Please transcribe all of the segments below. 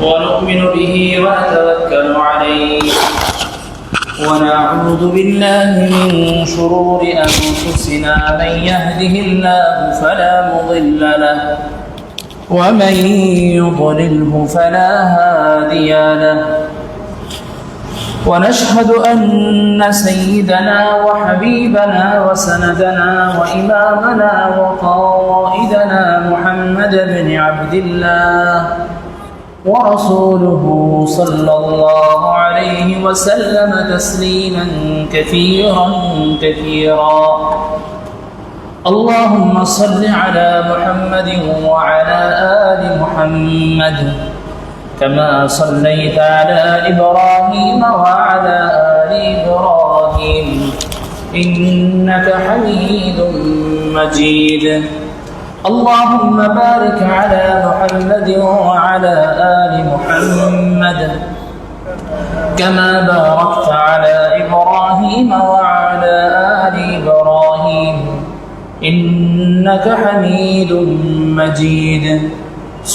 ونؤمن به ونتوكل عليه ونعوذ بالله من شرور أنفسنا من يهده الله فلا مضل له ومن يضلله فلا هادي له ونشهد أن سيدنا وحبيبنا وسندنا وإمامنا وقائدنا محمد بن عبد الله ورسوله صلى الله عليه وسلم تسليما كثيرا كثيرا. اللهم صل على محمد وعلى آل محمد كما صليت على إبراهيم وعلى آل إبراهيم إنك حميد مجيد. اللهم بارك على محمد وعلى آل محمد كما باركت على إبراهيم وعلى آل إبراهيم إنك حميد مجيد.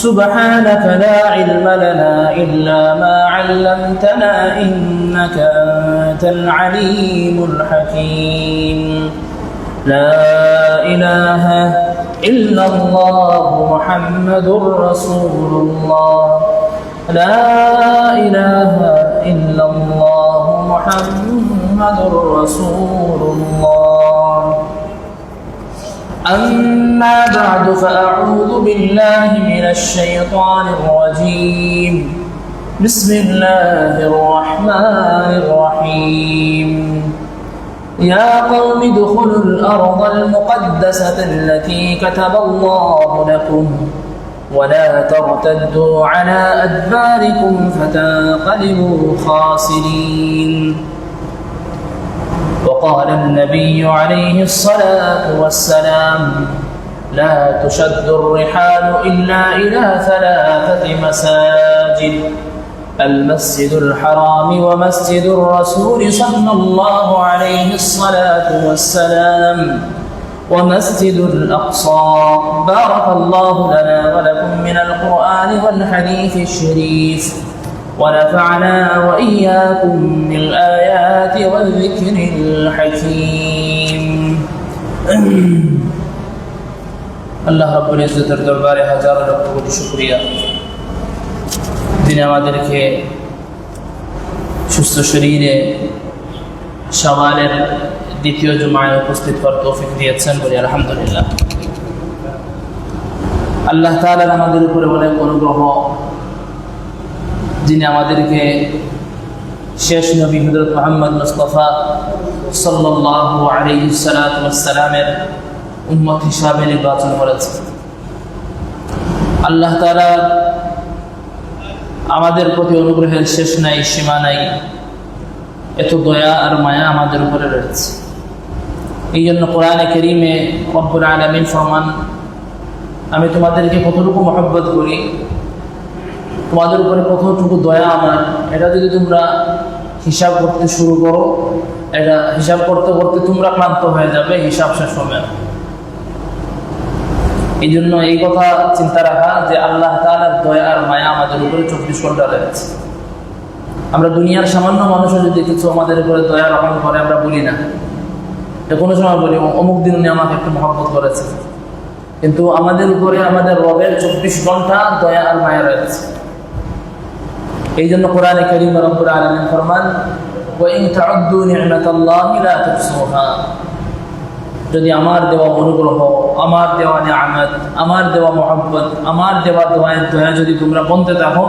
سبحانك لا علم لنا إلا ما علمتنا إنك أنت العليم الحكيم. لا إله إلا الله محمد رسول الله. لا إله إلا الله محمد رسول الله. أما بعد فأعوذ بالله من الشيطان الرجيم. بسم الله الرحمن الرحيم. يا قوم ادخلوا الأرض المقدسة التي كتب الله لكم ولا ترتدوا على أدباركم فتنقلبوا خاسرين. وقال النبي عليه الصلاة والسلام لا تشد الرحال إلا إلى ثلاثة مساجد: المسجد الحرام ومسجد الرسول صلى الله عليه الصلاة والسلام ومسجد الأقصى. بارك الله لنا ولكم من القرآن والحديث الشريف ونفعنا وإياكم بالآيات والذكر الحكيم. আল্লাহ রাব্বুল ইজ্জতের দরবারে হাজার লক্ষ কোটি শুকরিয়া। তিনি আমাদেরকে সুস্থ শরীরে শাওয়ালের দ্বিতীয় জুমায় উপস্থিত হওয়ার তৌফিক দিয়েছেন, বলি আলহামদুলিল্লাহ। আল্লাহ তাআলার আমাদের উপরে অনেক অনুগ্রহ, যিনি আমাদেরকে শেষ নবী হযরত মুহাম্মদ মুস্তাফা সাল্লাল্লাহু আলাইহি ওয়াসাল্লামের উম্মত হিসাবে নির্বাচন করেছেন। আল্লাহ তাআলা আমাদের প্রতি অনুগ্রহের শেষ নাই, সীমা নাই। এত দয়া আর মায়া আমাদের উপরে রয়েছে। এই জন্য কোরআনে কারীমে রব্বুল আলামিন ফরমান, আমি তোমাদেরকে কতটুকু মহব্বত করি, তোমাদের উপরে কতটুকু দয়া আমার, এটা যদি তোমরা হিসাব করতে শুরু করো, এটা হিসাব করতে করতে তোমরা ক্লান্ত হয়ে যাবে, হিসাব শেষ হবে না। এই জন্য এই কথা চিন্তা রাখা যে আল্লাহ তাআলার দয়া আর মায়া আমাদের উপরে 24 ঘন্টা রয়েছে। আমরা দুনিয়ার সামান্য মানুষও যদি কিছু আমাদের উপরে দয়া রহম করে, আমরা বলি না, এটা কোনো সময় বলি অমুক দিন উনি আমাকে একটু মহব্বত করেছে, কিন্তু আমাদের উপরে আমাদের রবের 24 ঘন্টা দয়া আর মায়া রয়েছে। এই জন্য কোরআনে কারীমে রব্বুল আলামিন ফরমান, ওয়া ইন তাউদ্দু নি'মাতাল্লাহি লা তুহসুহা। যদি আমার দেওয়া অনুগ্রহ, আমার দেওয়া নিয়ামত, আমার দেওয়া মহব্বত, আমার দেওয়া দয়া যদি তোমরা বলতে থাকো,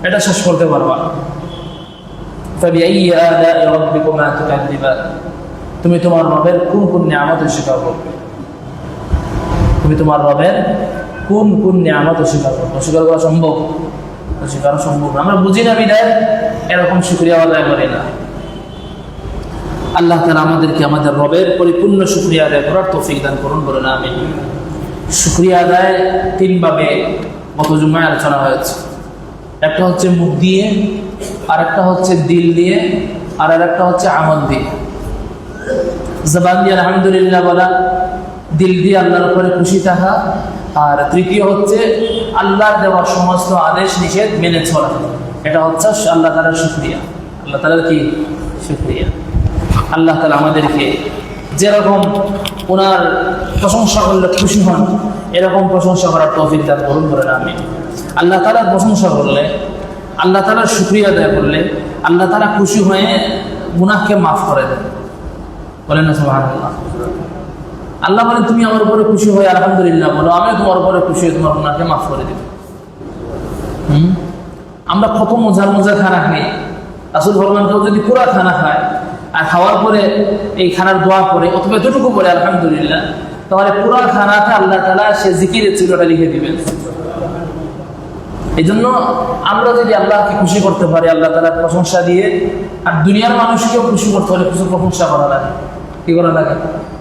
এটা শেষ করতে পারবা। ফাবিআইয়ি আলা'i রাব্বিকুমা তুকাযযিবান। তুমি তোমার রবের কোন কোন নিয়ামত স্বীকার করবে? তুমি তোমার রবের কোন কোন নিয়ামত স্বীকার করবে? স্বীকার করা সম্ভব? স্বীকার সম্ভব না। আমরা বুঝি না বিদায় এরকম শুকরিয়া আদায় করি না। আল্লাহ তাআলা আমাদেরকে আমাদের রবের পরিপূর্ণ শুকরিয়া আদায় করার তৌফিক দান করুন, বলুন আমিন। শুকরিয়া আদায় তিনভাবে গত জুমায় আলোচনা হয়েছে। একটা হচ্ছে মুখ দিয়ে, আর একটা হচ্ছে দিল দিয়ে, আর একটা হচ্ছে আমল দিয়ে। জবান দিয়ে আলহামদুলিল্লাহ বলা, দিল দিয়ে আল্লাহর উপরে খুশি থাকা, আর তৃতীয় হচ্ছে আল্লাহর দেওয়া সমস্ত আদেশ নিষেধ মেনে চলা, এটা হচ্ছে আল্লাহ তাআলার শুকরিয়া। আল্লাহ তাআলার কি শুকরিয়া। আল্লাহ তাআলা আমাদেরকে যেরকম ওনার প্রশংসা করলে খুশি হন, এরকম প্রশংসা করার তৌফিক দান করুন, বলেন আমিন। আল্লাহ তাআলার প্রশংসা করলে, আল্লাহ তাআলার শুকরিয়া আদায় করলে আল্লাহ তাআলা খুশি হয়ে গুনাহকে মাফ করে দেন, বলেন না সুবহানাল্লাহ। আল্লাহ বলেন তুমি আমার উপরে খুশি হয়ে আলহামদুলিল্লাহ বলো, আমিও তোমার উপরে খুশি হয়ে তোমার গুনাহকে মাফ করে দেব। আমরা কত মজার মজার খানা খাই। রাসূল ফরমান কেউ যদি পুরা খানা খায় আর খাওয়ার পরে এই খানার দোয়া করে অথবা এতটুকু বলে আলহামদুলিল্লাহ, তাহলে পুরা খানাটা আল্লাহ তাআলা সে জিকিরের চিরটা লিখে দিবেন। এই জন্য আমরা যদি আল্লাহকে খুশি করতে পারি আল্লাহ তাআলার প্রশংসা দিয়ে, আর দুনিয়ার মানুষকেও খুশি করতে হলে কিছু প্রশংসা করা লাগে। কি করা লাগে?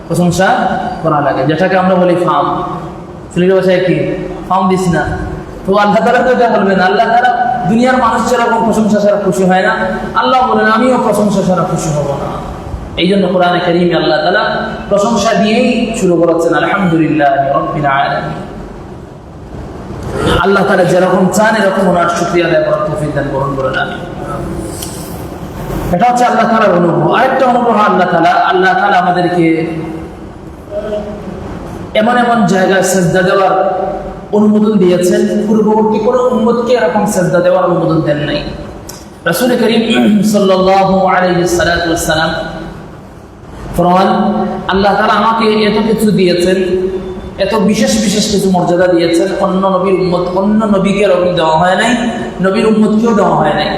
প্রশংসা করা লাগে, যেটাকে আমরা বলি ফার্ম। সিলেটি ভাষায় কি ফার্ম দিস না, তো আল্লাহ তাআলা তো এটা বলবেন। আল্লাহ তাআলা দুনিয়ার মানুষ যেরকম প্রশংসা ছাড়া খুশি হয় না, আল্লাহ বলেন আমিও প্রশংসা ছাড়া খুশি হব না। এই জন্য কোরআনে কারীমে আল্লাহ তাআলা প্রশংসা দিয়েই শুরু করেছেন, আলহামদুলিল্লাহি রাব্বিল আলামিন। আল্লাহ তাআলা যেরকম চান এরকম ওনার শুকরিয়া আদায় করার তৌফিক দান করুন, বলেন আমিন। এটা হচ্ছে আল্লাহ তাআলার অনুগ্রহ। আরেকটা অনুগ্রহ আল্লাহ তাআলা আমাদেরকে এমন এমন জায়গায় সিজদা দেওয়ার অনুমোদন দিয়েছেন, পূর্ববর্তী কোনো উম্মতকে এরকম সিজদা দেওয়ার অনুমোদন দেন নাই। রাসূল করিম সাল্লাল্লাহু আলাইহি ওয়াসাল্লাম ফরমান, আল্লাহ তাআলা আমাকে এত কিছু দিয়েছেন, এত বিশেষ বিশেষ কিছু মর্যাদা দিয়েছেন, অন্য নবীর উম্মত, অন্য নবীকে এরকম দেওয়া হয় নাই, নবীর উম্মতকেও দেওয়া হয় নাই।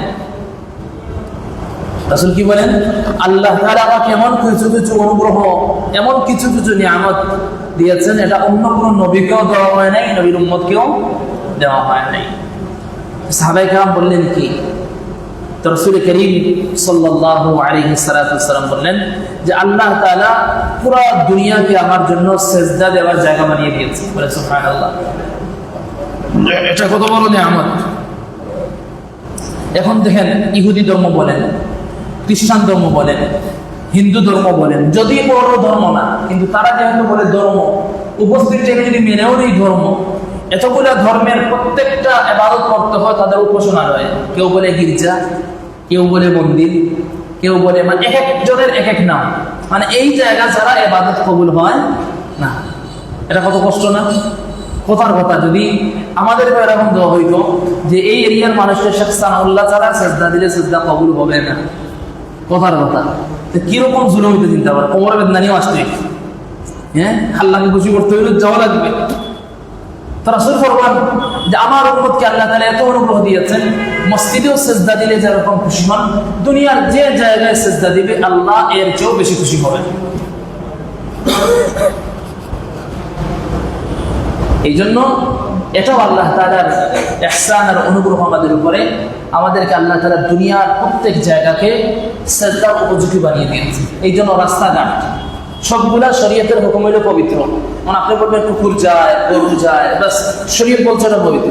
রাসূল কি বলেন? আল্লাহ তাআলা আমাকে এমন কিছু কিছু অনুগ্রহ, এমন কিছু কিছু নিয়ামত দিয়েছেন, এটা অন্য কোনো নবীকেও দেওয়া হয় নাই, নবীর উম্মতকেও দেওয়া হয় নাই। সাহাবায়ে কেরাম বললেন কি? তো রাসূল করিম সাল্লাল্লাহু আলাইহি ওয়াসাল্লাম বললেন যে আল্লাহ তাআলা পুরো দুনিয়াকে আমার জন্য সিজদা দেওয়ার জায়গা বানিয়ে দিয়েছেন। বলে সুবহানাল্লাহ, এটা কত বড় নিয়ামত। এখন দেখেন, ইহুদি ধর্ম বলেন, খ্রিস্টান ধর্ম বলেন, হিন্দু ধর্ম বলেন, যদি বড় ধর্ম না, কিন্তু তারা যেহেতু বলে ধর্ম, উপস্থিত থেকে যদি মেনেও নেই ধর্ম, এতগুলা ধর্মের প্রত্যেকটা ইবাদত করতে হয় তাদের উপাসনালয়ে। কেউ বলে গির্জা, কেউ বলে মন্দির, কেউ বলে, মানে এক একজনের এক এক নাম, মানে এই জায়গা ছাড়া ইবাদত কবুল হয় না। এটা কত কষ্ট না? কথার কথা, যদি আমাদের এরকম দেওয়া হইতো যে এই এরিয়ার মানুষের শেখ সানাউল্লাহ ছাড়া সিজদা দিলে সিজদা কবুল হবে না, কথার কথা, কিরকম জুলুম হইতে চিন্তা করে, কোমরে বেদনা নিয়েও আসতে, হ্যাঁ, আল্লাহকে খুশি করতে হইলে যাওয়া লাগবে। তো রাসূল ফরমান যে আমার উম্মতকে আল্লাহ তাআলা এত অনুগ্রহ দিয়েছেন, মসজিদেও সিজদা দিলে যেরকম খুশি হন, দুনিয়ার যে জায়গায় সিজদা দিবে আল্লাহ এর চেয়েও বেশি খুশি হবেন। এই জন্য এটাও আল্লাহ তাআলার ইহসান আর অনুগ্রহ আমাদের উপরে, আমাদেরকে আল্লাহ তাআলা দুনিয়ার প্রত্যেক জায়গাকে সিজদার উপযোগী বানিয়ে দিয়েছে। এই জন্য রাস্তাঘাট সবগুলা শরীয়তের হুকুম হইল পবিত্র। মানে আপনি বলবেন কুকুর যায়, গরু যায়, বাস শরীয়ত বলছে এটা পবিত্র,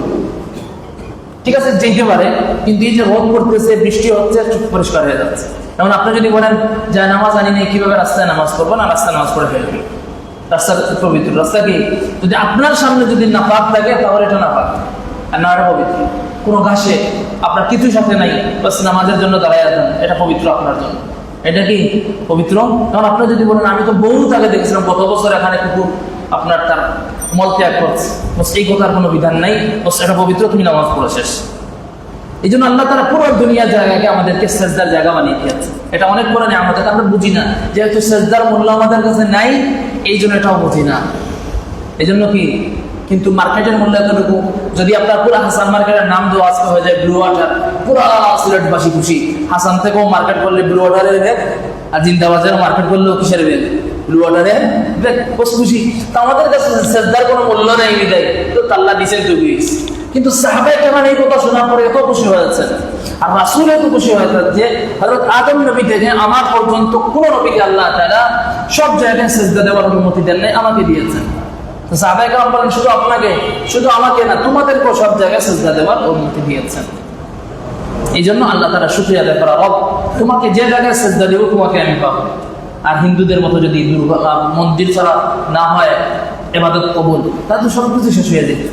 ঠিক আছে, যেতে পারে, কিন্তু এই যে রোদ পড়তেছে, বৃষ্টি হচ্ছে, চোখ পরিষ্কার হয়ে যাচ্ছে। যেমন আপনি যদি বলেন যায় নামাজ আনি নেই, কিভাবে রাস্তায় নামাজ পড়বো? না, রাস্তায় নামাজ পড়ে ফেলবে, রাস্তা পবিত্র। রাস্তা কি? যদি আপনার সামনে যদি নাপাক থাকে তাহলে এটা নাপাক, আর না এটা পবিত্র। কোনো ঘাসে আপনার কিছু সাথে নাই, বাস নামাজের জন্য দাঁড়ায় আছেন, এটা পবিত্র আপনার জন্য, এটা কি পবিত্র? কারণ আপনি যদি বলেন আমি তো বহুত আগে দেখেছিলাম গত বছর এখানে কুকুর আপনার তার মল ত্যাগ করছে, বাস এই কথার কোনো বিধান নাই, বাস এটা পবিত্র, তুমি নামাজ পড়ে শেষ। এই জন্য আল্লাহ তাআলা পুরো দুনিয়ার জায়গাকে আমাদেরকে সিজদার জায়গা বানিয়ে দিয়েছে। এটা অনেক বড় নিয়ামত, আমরা বুঝি না, যেহেতু সিজদার মূল্য আমাদের কাছে নাই, এই জন্য এটাও বুঝি না। এই জন্য কি, কিন্তু মার্কেটের মূল্য এতটুকু। যদি আপনার পুরো হাসান মার্কেটের নাম দেওয়া আজকে হয়ে যায় ব্লু ওয়াটার, পুরো সিলেটবাসী খুশি। হাসান থেকেও মার্কেট করলে ব্লু ওয়াটারের ব্যাগ, আর জিন্দাবাজার মার্কেট করলেও কিসের ব্যাগ? ব্লু ওয়াটারের ব্যাগ, বস খুশি। তো আমাদের কাছে সিজদার কোনো মূল্য নেই, বিদায় তো আল্লাহ দিয়েছেন তো দিয়েছে। কিন্তু সাহাবায়ে কেরাম এই কথা শোনার পরে এত খুশি হয়েছে, আর রাসূল এত খুশি হয়েছে যে হযরত আদম নবী থেকে আমার পর্যন্ত কোন নবীকে আল্লাহ তাআলা সব জায়গায় সিজদা দেওয়ার অনুমতি দেন নাই, আমাকে দিয়েছেন। তো সাহাবায়ে কেরাম বলেন শুধু আপনাকে, শুধু আমাকে না, তোমাদেরকেও সব জায়গায় সিজদা দেওয়ার অনুমতি দিয়েছেন। এই জন্য আল্লাহ তাআলা শুকরিয়া আদায় করা, রব তোমাকে যে জায়গায় সিজদা দেব তোমাকে আমি পাবো। আর হিন্দুদের মতো যদি মন্দির ছাড়া না হয় ইবাদত কবুল, তাহলে সব কিছু শেষ হয়ে যেত।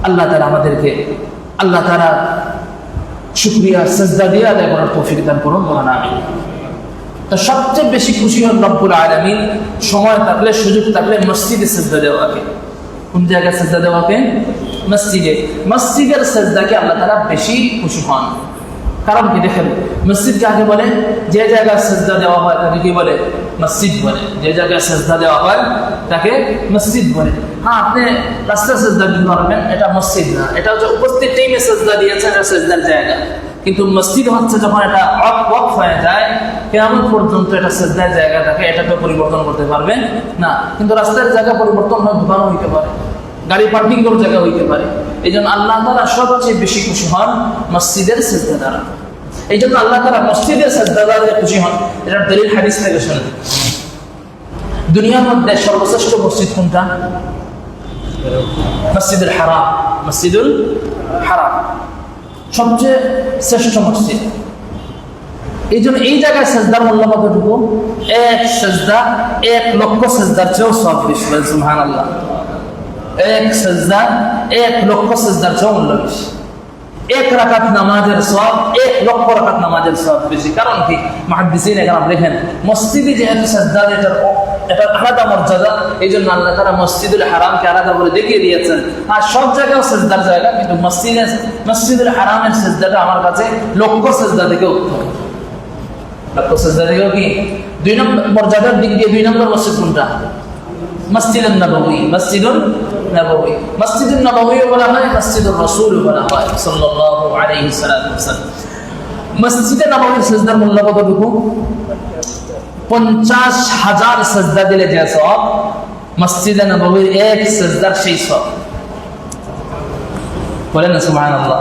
আল্লাহ তাআলা আমাদেরকে আল্লাহ তাআলা শুকরিয়া সিজদা দিয়ে আদায় করার তৌফিক দান করুন, বলেন আমিন। তো সবচেয়ে বেশি খুশি হন রব্বুল আলামিন সময় থাকলে, সুযোগ থাকলে মসজিদে সিজদা দেওয়াকে। কোন জায়গায় সিজদা দেওয়াকে? মসজিদে। মসজিদের সিজদাকে আল্লাহ তাআলা বেশি খুশি হন। কারণ কি দেখেন, মসজিদকে আগে বলে, যে জায়গায় সিজদা দেওয়া হয় তাকে কি বলে? মসজিদ বলে। যে জায়গায় সিজদা দেওয়া হয় তাকে মসজিদ বলে। হ্যাঁ, আপনি রাস্তায় সিজদা দিতে পারবেন, এটা মসজিদ না, এটা হচ্ছে উপস্থিত টাইমে সিজদা দিয়েছেন, এটা সিজদার জায়গা। কিন্তু মসজিদ হচ্ছে যখন এটা ওয়াকফ হয়ে যায়, কিয়ামত পর্যন্ত এটা সিজদার জায়গা থাকে, এটাকে পরিবর্তন করতে পারবে না। কিন্তু রাস্তার জায়গা পরিবর্তন হয়, দোকানও হইতে পারে, গাড়ি পার্কিং করার জায়গা হইতে পারে। এই জন্য আল্লাহ তাআলা সবচেয়ে বেশি খুশি হন মসজিদের সিজদা দ্বারা। এই জন্য আল্লাহ তাআলা মসজিদের সিজদা দ্বারা খুশি হন। এটার দলিল হাদিস থেকে শুনেন। দুনিয়ার মধ্যে সর্বশ্রেষ্ঠ মসজিদ কোনটা? মসজিদুল হারাম। মসজিদুল হারাম সবচেয়ে শ্রেষ্ঠ মসজিদ। এই জন্য এই জায়গায় সিজদার মূল্য কতটুকু? এক সিজদা 1,00,000 সিজদার চেয়েও সওয়াব বেশি। সুবহানাল্লাহ। এক সিজদা 1,00,000 সিজদার চেয়েও মূল্য বেশি। এক রাকাত নামাজের সওয়াব 1,00,000 রাকাত নামাজের সওয়াব বেশি। কারণ কি? মুহাদ্দিসিন একরাম দেখেন, মসজিদে যেহেতু সিজদা এটার আলাদা মর্যাদা, এই জন্য আল্লাহ তাআলা মসজিদুল হারামকে আলাদা করে দেখিয়ে দিয়েছেন। আর সব জায়গায় সিজদার জায়গা, কিন্তু মসজিদুল হারামের সিজদাটা আমার কাছে লক্ষ সিজদা থেকে উত্তম। লক্ষ সিজদা থেকেও কি? 2 নম্বর মর্যাদার দিক দিয়ে 2 নম্বর মসজিদ কোনটা? মসজিদুন নববী। মসজিদুন নববী। মসজিদুন নববী বলা হয়, মসজিদুর রাসূল বলা হয় সাল্লাল্লাহু আলাইহি ওয়াসাল্লাম। মসজিদে নববীর সিজদার মূল্য কতটুকু? 50,000 সিজদা দিলে যে সওয়াব, মসজিদে নববীর এক সিজদার সেই সওয়াব। বলেন না সুবহানাল্লাহ।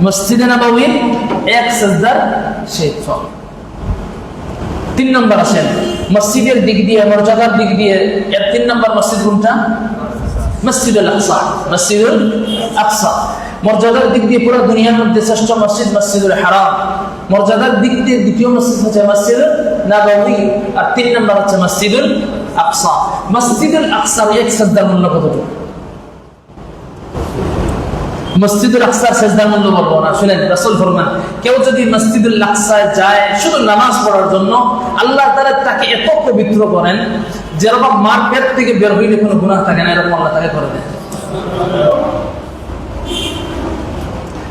মসজিদে নববীর এক সিজদার সেই সওয়াব। 3 নম্বর আসেন মসজিদের দিক দিয়ে, মর্যাদার দিক দিয়ে 3 নম্বর মসজিদ কোনটা? মসজিদুল আকসা। মসজিদুল আকসা মর্যাদার দিক দিয়ে পুরো দুনিয়ার মধ্যে শ্রেষ্ঠ মসজিদ মসজিদুল হারাম। মর্যাদার দিক দিয়ে দ্বিতীয় মসজিদ হচ্ছে মসজিদুল নববী, আর 3 নম্বর হচ্ছে মসজিদুল আকসা। মসজিদুল আকসার এক সিজদার মূল্য কতটুকু? মসজিদুল আকসার সিজদার মূল্য বলবো না, শুনেন, রাসূল ফরমান, কেউ যদি মসজিদুল আকসায় যায় শুধু নামাজ পড়ার জন্য, আল্লাহ তাআলা তাকে এত পবিত্র করেন, যেরকম মার পেট থেকে বের হইলে কোনো গুনাহ থাকে না, এরকম আল্লাহ তাকে করে দেন।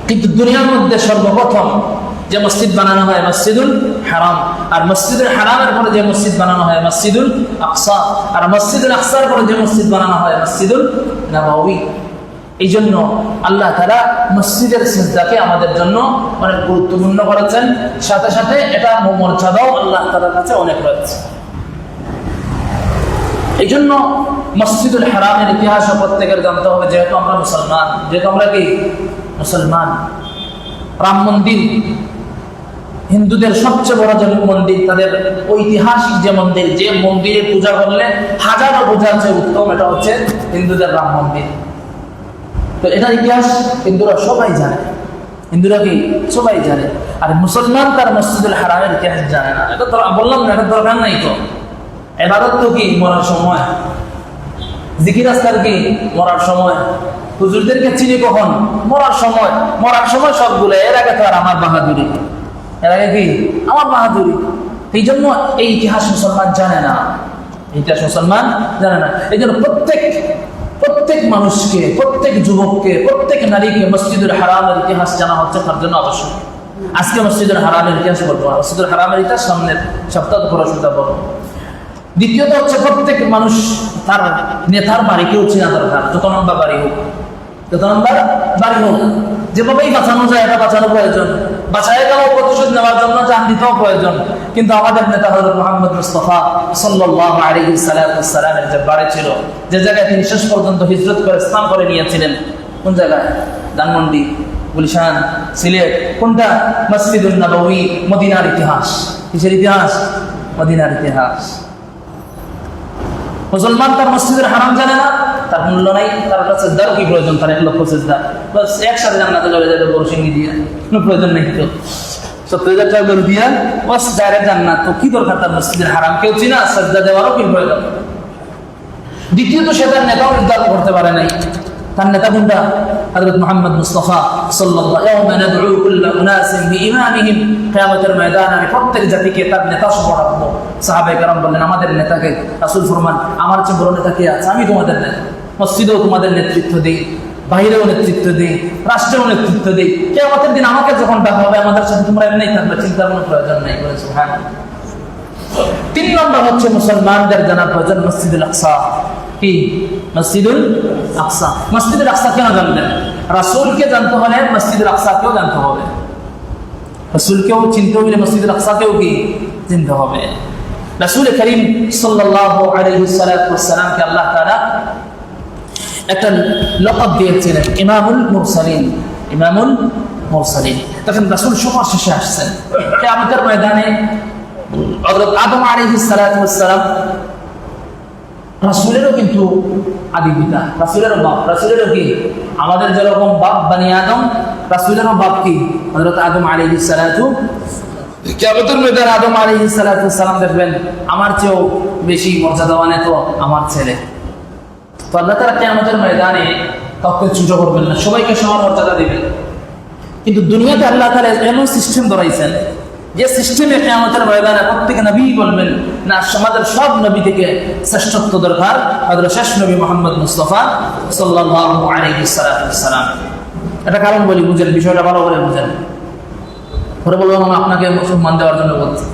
কিন্তু দুনিয়ার মধ্যে সর্বপ্রথম যে মসজিদ বানানো হয় মসজিদুল হারাম, আর মসজিদুল হারামের পরে যে মসজিদ বানানো হয় মসজিদুল আকসা, আর মসজিদুল আকসার পরে যে মসজিদ বানানো হয় মসজিদুল নববী। এই জন্য আল্লাহ তাআলা মসজিদের সিজদাকে আমাদের জন্য অনেক গুরুত্বপূর্ণ করেছেন, সাথে সাথে এটা মর্যাদাও আল্লাহ তাআলার কাছে অনেক রয়েছে। এই জন্য মসজিদুল হারামের ইতিহাস প্রত্যেকের জানতে হবে, যেহেতু আমরা মুসলমান, যেহেতু আমরা কি মুসলমান। রাম মন্দির হিন্দুদের সবচেয়ে বড় যে মন্দির, তাদের ঐতিহাসিক যে মন্দির, যে মন্দিরে পূজা করলে হাজারো পূজার চেয়ে উত্তম, এটা হচ্ছে হিন্দুদের রাম মন্দির। তো এটার ইতিহাস হিন্দুরা সবাই জানে। হিন্দুরা কি সবাই জানে, আর মুসলমান তার মসজিদুল হারামের ইতিহাস জানে না। এটা তো বললাম না, এটা দরকার নাই। তো ইবাদত তো কি মরার সময়, জিকির আজকার কি মরার সময়, হুজুরদেরকে চিনি কখন? মরার সময়। মরার সময় সবগুলো, এর আগে তো আর আমার বাহাদুরি, এর আগে কি আমার বাহাদুরি। এই জন্য এই ইতিহাস মুসলমান জানে না, ইতিহাস মুসলমান জানে না। এই জন্য প্রত্যেক মানুষকে, প্রত্যেক যুবককে, প্রত্যেক নারীকে মসজিদুল হারামের ইতিহাস জানা হচ্ছে তার জন্য আবশ্যক। আজকে মসজিদুল হারামের ইতিহাস বলবো, মসজিদুল হারামের ইতিহাস সামনের সপ্তাহ পড়াশোনা বলবো। দ্বিতীয়ত হচ্ছে প্রত্যেক মানুষ তার নেতার বাড়িকেও চেনা দরকার, যত নম্বর বাড়ি হোক, যত নম্বর বাড়ি হোক, যেভাবেই বাঁচানো যায় এটা বাঁচানো প্রয়োজন। বাঁচায় দেওয়া প্রতিশোধ নেওয়ার জন্য জান দিতেও প্রয়োজন। কিন্তু আমাদের নেতা হযরত মুহাম্মদ মুস্তাফা সাল্লাল্লাহু আলাইহি ওয়াসাল্লামের যে বাড়ি ছিল, যে জায়গায় তিনি শেষ পর্যন্ত হিজরত করে স্থান করে নিয়েছিলেন, কোন জায়গায়? ধানমন্ডি, গুলশান, সিলেট। কোনটা? মসজিদুন নববী। মদিনার ইতিহাস। কিসের ইতিহাস? মদিনার ইতিহাস। মুসলমান তার মসজিদের হারাম জানে না, তার মূল্য নাই, তার কাছে সিজদার কি প্রয়োজন? তার 1,00,000 সিজদা, বাস একসাথে জান্নাতে চলে যাবে গরু সিংহি দিয়ে, কোনো প্রয়োজন নেই। তো 70,000 টাকা গরু দিয়া বাস ডাইরেক্ট জান্নাত। তো কি দরকার তার মসজিদের হারাম কেউ চিনা? সিজদা দেওয়ারও কি প্রয়োজন? দ্বিতীয়ত সে তার নেতাও নির্ধারণ করতে পারে নাই। তার নেতা কোনটা? হযরত মুহাম্মদ মুস্তাফা সাল্লাল্লাহু আলাইহি ওয়া সাল্লাম, নাদউ কুল্লা উনাসিন বিইমামিহিম, কিয়ামতের ময়দানে আমি প্রত্যেক জাতিকে তার নেতা সহ রাখবো। সাহাবায়ে কেরাম বললেন, আমাদের নেতাকে? রাসূল ফরমান, আমার চেয়ে বড় নেতা কে আছে? আমি তোমাদের নেতা। মসজিদেও তোমাদের নেতৃত্ব দিই, বাহিরেও নেতৃত্ব দিই, রাষ্ট্রেও নেতৃত্ব দিই। কিয়ামতের দিন আমাকে যখন ডাকা হবে, আমাদের সাথে তোমরা এমনি থাকবে, চিন্তার কোনো প্রয়োজন নাই। বলে সুবহানাল্লাহ। 3 নম্বর হচ্ছে মুসলমানদের জানার প্রয়োজন মসজিদুল আকসা। কি? মসজিদুল আকসা। মসজিদুল আকসা কেন জানবেন? রাসূলকে জানতে হলে মসজিদুল আকসাকেও জানতে হবে। রাসূলকেও চিনতে হলে মসজিদুল আকসাকেও কি চিনতে হবে। রাসূল করিম সাল্লাল্লাহু আলাইহি ওয়াসাল্লামকে আল্লাহ তাআলা একটা লকব দিয়েছিলেন, ইমামুল মুরসালিন। ইমামুল মুরসালিন। তখন রাসূল সবার শেষে আসছেন। কিয়ামতের ময়দানে হযরত আদম আলাইহিস সালাতু ওয়াস সালাম, রাসূলেরও কিন্তু আদি পিতা, রাসূলেরও বাপ, রাসূলেরও কি আমাদের যেরকম বাপ বনি আদম, রাসূলেরও বাপ কি হযরত আদম আলাইহিস সালাতু। কিয়ামতের ময়দানে আদম আলাইহিস সালাতু ওয়াস সালাম দেখবেন আমার চেয়েও বেশি মর্যাদাবান তো আমার ছেলে। তো আল্লাহ তাআলা কিয়ামতের ময়দানে কাউকে ছোট করবেন না, সবাইকে সমান মর্যাদা দিবেন। কিন্তু দুনিয়াতে আল্লাহ তাআলা এমন সিস্টেম ধরাইছেন যে সিস্টেমে কিয়ামতের ময়দানে প্রত্যেক নবী বলবেন না, সমাজের সব নবী থেকে শ্রেষ্ঠত্ব দরকার হযরত শেষ নবী মুহাম্মদ মুস্তাফা সাল্লাল্লাহু আলাইহি ওয়াসাল্লাম। এটা কারণ বলি, বুঝেন বিষয়টা, ভালো করে বুঝেন। পরে বললাম আপনাকে সম্মান দেওয়ার জন্য বলছি,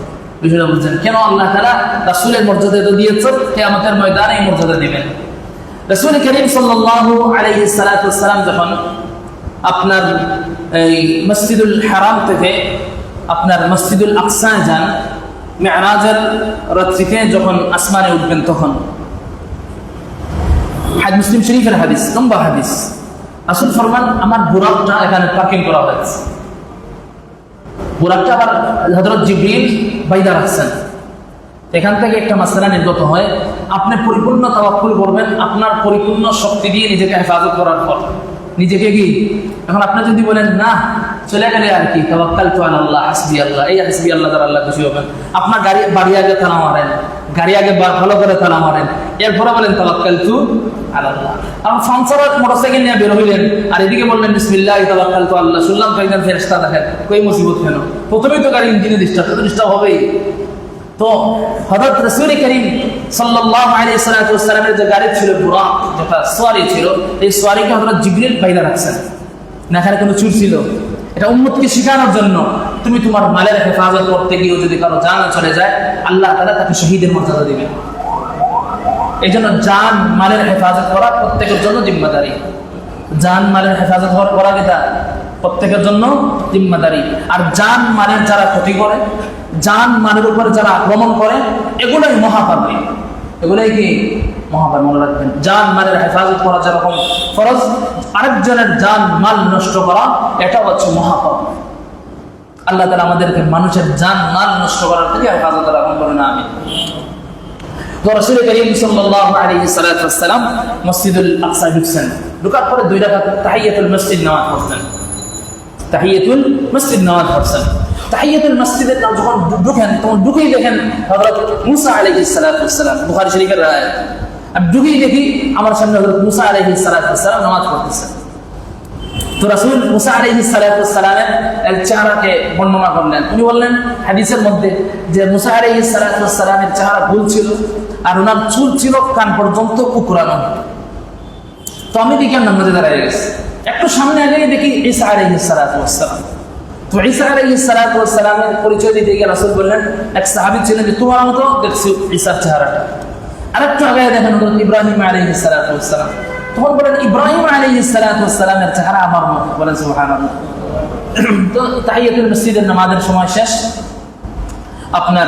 বিষয়টা বুঝেন। কেন আল্লাহ তাআলা রাসূলের মর্যাদা তো দিয়েছেন, কিয়ামতের ময়দানে এই মর্যাদা দিবেন। রাসূল করিম সাল্লাল্লাহু আলাইহি ওয়াসাল্লাম যখন আপনার এই মসজিদুল হারাম থেকে আপনার মসজিদুল আকসায় যান, মিরাজের রাত্রিতে যখন আসমানে উঠবেন, তখন মুসলিম শরীফের হাদিস, লম্বা হাদিস, রাসূল ফরমান আমার বুরাকটা এখানে পার্কিং করা হয়েছে। বুরাকটা আবার হযরত জিবরিল বাইদা রাখছেন। এখান থেকে একটা মাসআলা নির্গত হয়, আপনি পরিপূর্ণ তাওয়াক্কুল করবেন আপনার পরিপূর্ণ শক্তি দিয়ে নিজেকে হেফাজত করার পর। নিজেকে কি এখন আপনি যদি বলেন না চলে গেলে আর কি, তাওয়াক্কালতু আলাল্লাহ হাসবি আল্লাহ, এই হাসবি আল্লাহ দ্বারা আল্লাহ খুশি হবেন। আপনার বাড়ি আগে তালা মারেন, গাড়ি আগে ভালো করে তালা মারেন, এরপরে বলেন তাওয়াক্কালতু আলাল্লাহ। আপনি সংসারের মোটরসাইকেল নিয়ে বের হইলেন আর এদিকে বললেন বিসমিল্লাহি তাওয়াক্কালতু আল্লাহ, শুনলাম তো একজন ফেরেশতা দেখেন, কই মুসিবত কেন? প্রথমেই তো গাড়ি ইঞ্জিনে ডিস্টার্ব হবেই। তো হযরত রাসূল করিম সাল্লাল্লাহু আলাইহি ওয়াসাল্লামের যে গাড়ি ছিল বুরাক, যেটা সওয়ারি ছিল, এই সওয়ারিকে হযরত জিবরিল বাইদা রাখছেন। না এখানে কোনো চুর ছিল? এটা উম্মতকে শেখানোর জন্য, তুমি তোমার মালের হেফাজত করতে গিয়েও যদি কারো জান চলে যায়, আল্লাহ তাআলা তাকে শহীদের মর্যাদা দিবেন। এই জন্য জান মালের হেফাজত করা প্রত্যেকের জন্য জিম্মাদারি। জান মালের হেফাজত করা যেটা প্রত্যেকের জন্য জিম্মাদারি। আর জান মালের যারা ক্ষতি করে, জান মালের উপর যারা আক্রমণ করে, এগুলোই মহাপাপ। এগুলোই কি মহাপাপ, মনে রাখবেন। জান মালের হেফাজত করা যেরকম ফরজ, আরেকজনের জান মাল নষ্ট করা এটা হচ্ছে মহাপাপ। আল্লাহ তাআলা আমাদেরকে মানুষের জান মাল নষ্ট করার থেকে হেফাজত রাখুন, বলেন আমিন। তো রাসূল করিম সাল্লাল্লাহু আলাইহি ওয়াসাল্লাম মসজিদুল আকসা ঢুকছেন। ঢোকার পরে 2 রাকাত তাহিয়াতুল মসজিদ নামাজ পড়ছেন। তাহিয়াতুল মসজিদ নামাজ পড়ছেন। তাহিয়াতুল মসজিদে যখন ঢুকেন, তখন ঢুকেই দেখেন হযরত মুসা আলাইহিস সালাম, বুখারী শরীফের রায়াত। আর ঢুকেই দেখি আমার সামনে হযরত মুসা আলাইহিস সালাম নামাজ পড়তেছেন। তো রাসূল মুসা আলাইহিস সালামের চেহারাকে বর্ণনা করলেন। উনি বললেন হাদিসের মধ্যে যে মুসা আলাইহিস সালামের চেহারা গোল ছিল আর ওনার চুল ছিল কান পর্যন্ত কুকরানো। তো আমি দেখি নামাজে দাঁড়িয়ে গেছি, একটু সামনে আগে দেখি ঈসা আলাইহিস সালাম। তো ঈসা আলাইহিস সালামের পরিচয় দিতে গিয়ে রাসূল বললেন, এক সাহাবী ছিলেন যে তোমার মতো দেখছি ঈসার চেহারাটা। আরেকটু আগে দেখেন ইব্রাহিম আলাইহিস সালাম। তখন বলেন ইব্রাহিম আলাইহিস সালামের চেহারা আমার মতো, বলেন সুবহানাল্লাহ। তো তাহিয়াতুল মসজিদের নামাজের সময় শেষ। আপনার